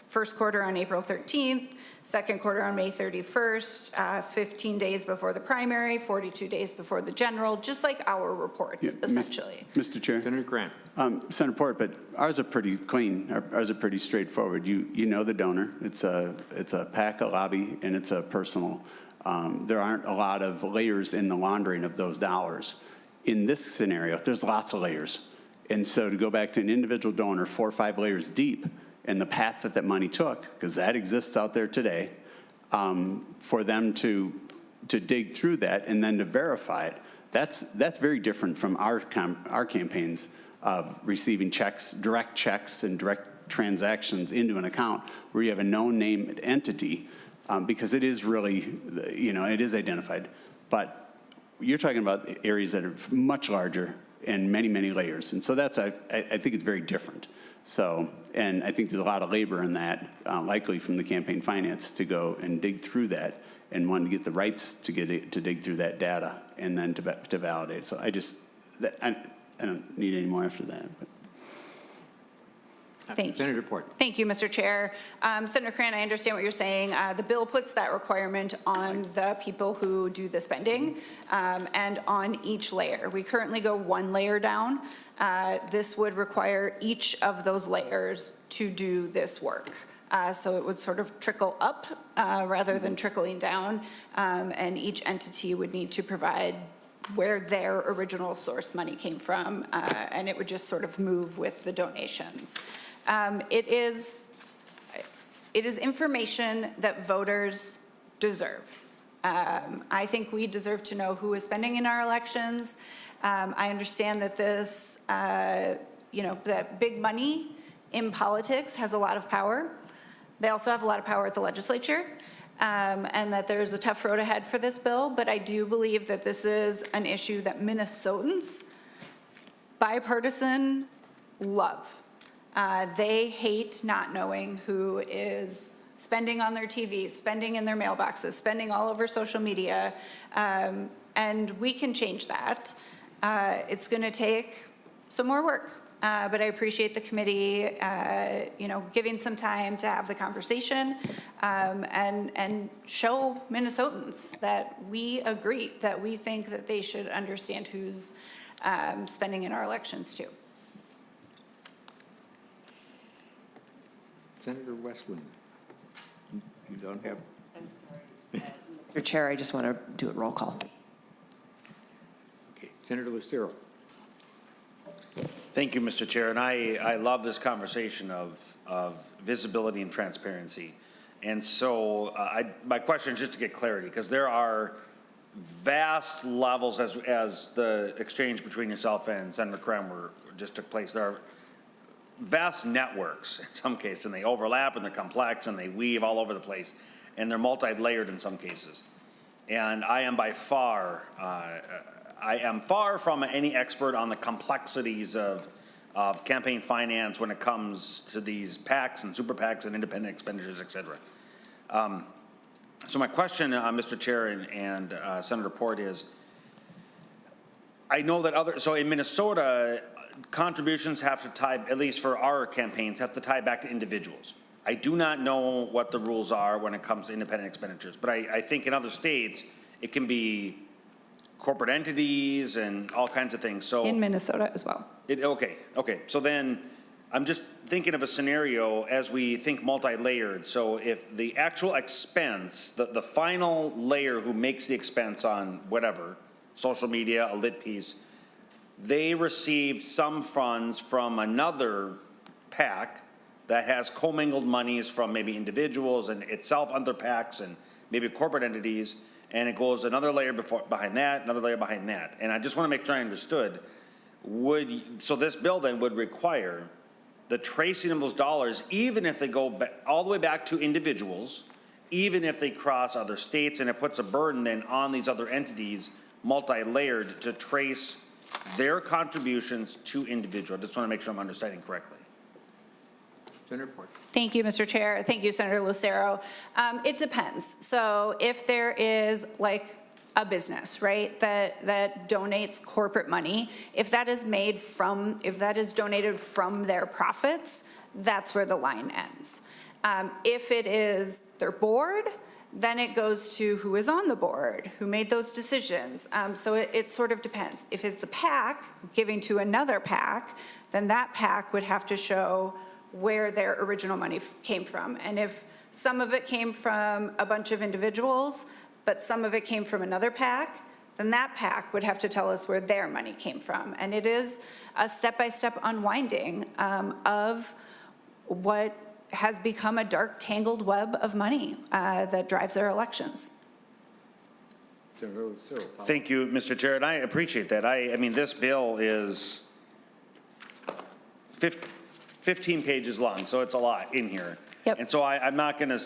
first quarter on April 13th, second quarter on May 31st, 15 days before the primary, 42 days before the general, just like our reports, essentially. Mr. Chair. Senator Grant. Senator Port, but ours are pretty clean. Ours are pretty straightforward. You know the donor. It's a PAC, a lobby, and it's a personal There aren't a lot of layers in the laundering of those dollars. In this scenario, there's lots of layers. And so to go back to an individual donor 4 or 5 layers deep and the path that that money took, because that exists out there today, for them to dig through that and then to verify it, that's very different from our campaigns of receiving checks, direct checks and direct transactions into an account where you have a known named entity, because it is really, it is identified. But you're talking about areas that are much larger and many, many layers. And so that's, I think it's very different. So, and I think there's a lot of labor in that, likely from the campaign finance to go and dig through that and want to get the rights to dig through that data and then to validate. So I don't need any more after that. But. Thank you. Senator Port. Thank you, Mr. Chair. Senator Cran, I understand what you're saying. The bill puts that requirement on the people who do the spending and on each layer. We currently go 1 layer down. This would require each of those layers to do this work. So it would sort of trickle up rather than trickling down, and each entity would need to provide where their original source money came from, and it would just sort of move with the donations. It is information that voters deserve. I think we deserve to know who is spending in our elections. I understand that this, that big money in politics has a lot of power. They also have a lot of power at the legislature, and that there's a tough road ahead for this bill, but I do believe that this is an issue that Minnesotans, bipartisan, love. They hate not knowing who is spending on their TV, spending in their mailboxes, spending all over social media, and we can change that. It's going to take some more work. But I appreciate the committee, giving some time to have the conversation and show Minnesotans that we agree, that we think that they should understand who's spending in our elections too. Senator Westlin. You don't have. I'm sorry. Mr. Chair, I just want to do a roll call. Okay. Senator Lucero. Thank you, Mr. Chair, and I love this conversation of visibility and transparency. And so my question is just to get clarity, because there are vast levels as the exchange between yourself and Senator Kramer just took place. There are vast networks in some cases, and they overlap and they're complex and they weave all over the place, and they're multi-layered in some cases. And I am by far from any expert on the complexities of campaign finance when it comes to these PACs and super PACs and independent expenditures, et cetera. So my question, Mr. Chair and Senator Port, is, I know that so in Minnesota, contributions have to tie, at least for our campaigns, have to tie back to individuals. I do not know what the rules are when it comes to independent expenditures, but I think in other states, it can be corporate entities and all kinds of things. So in Minnesota as well. Okay. So then I'm just thinking of a scenario as we think multi-layered. So if the actual expense, the final layer who makes the expense on whatever, social media, a lit piece, they received some funds from another PAC that has commingled monies from maybe individuals and itself other PACs and maybe corporate entities, and it goes another layer behind that, another layer behind that. And I just want to make sure I understood. So this bill then would require the tracing of those dollars, even if they go all the way back to individuals, even if they cross other states, and it puts a burden then on these other entities, multi-layered, to trace their contributions to individuals. I just want to make sure I'm understanding correctly. Senator Port. Thank you, Mr. Chair. Thank you, Senator Lucero. It depends. So if there is like a business, right, that donates corporate money, if that is donated from their profits, that's where the line ends. If it is their board, then it goes to who is on the board, who made those decisions. So it sort of depends. If it's a PAC giving to another PAC, then that PAC would have to show where their original money came from. And if some of it came from a bunch of individuals, but some of it came from another PAC, then that PAC would have to tell us where their money came from. And it is a step-by-step unwinding of what has become a dark, tangled web of money that drives our elections. Thank you, Mr. Chair, and I appreciate that. I mean, this bill is 15 pages long, so it's a lot in here. Yep. And so I'm not going to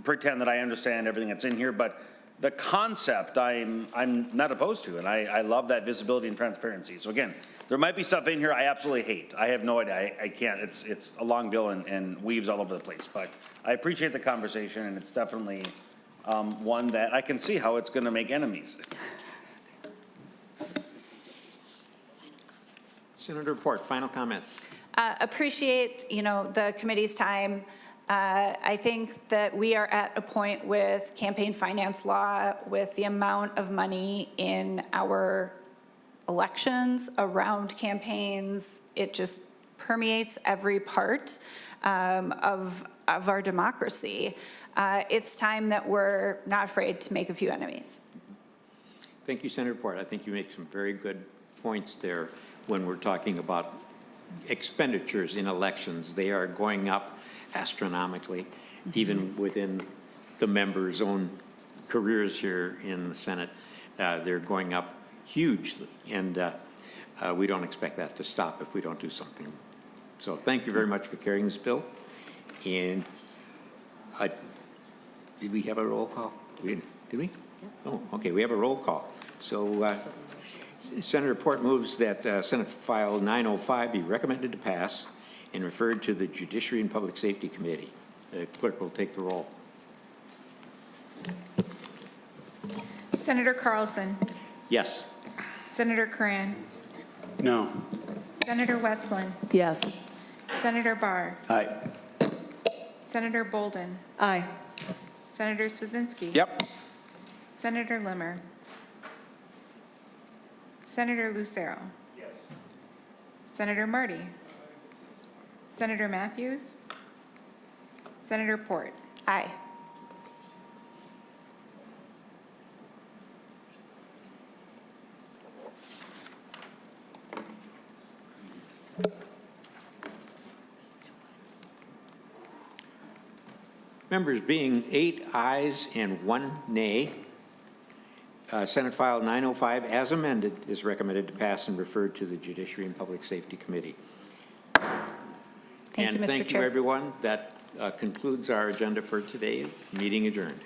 pretend that I understand everything that's in here, but the concept I'm not opposed to, and I love that visibility and transparency. So again, there might be stuff in here I absolutely hate. I have no idea. I can't. It's a long bill and weaves all over the place. But I appreciate the conversation, and it's definitely one that I can see how it's going to make enemies. Senator Port, final comments. Appreciate, the committee's time. I think that we are at a point with campaign finance law, with the amount of money in our elections, around campaigns, it just permeates every part of our democracy. It's time that we're not afraid to make a few enemies. Thank you, Senator Port. I think you make some very good points there when we're talking about expenditures in elections. They are going up astronomically, even within the members' own careers here in the Senate. They're going up hugely, and we don't expect that to stop if we don't do something. So thank you very much for carrying this bill. And did we have a roll call? Did we? Oh, okay, we have a roll call. So Senator Port moves that Senate File 905 be recommended to pass and referred to the Judiciary and Public Safety Committee. The clerk will take the roll. Senator Carlson. Yes. Senator Curran. No. Senator Westlin. Yes. Senator Barr. Aye. Senator Boldon. Aye. Senator Cwodzinski. Yep. Senator Limmer. Senator Lucero. Yes. Senator Marty. Senator Matthews. Senator Port. Aye. Members, being 8 ayes and 1 nay, Senate File 905, as amended, is recommended to pass and referred to the Judiciary and Public Safety Committee. Thank you, Mr. And thank you, Chair. everyone. That concludes our agenda for today. Meeting adjourned.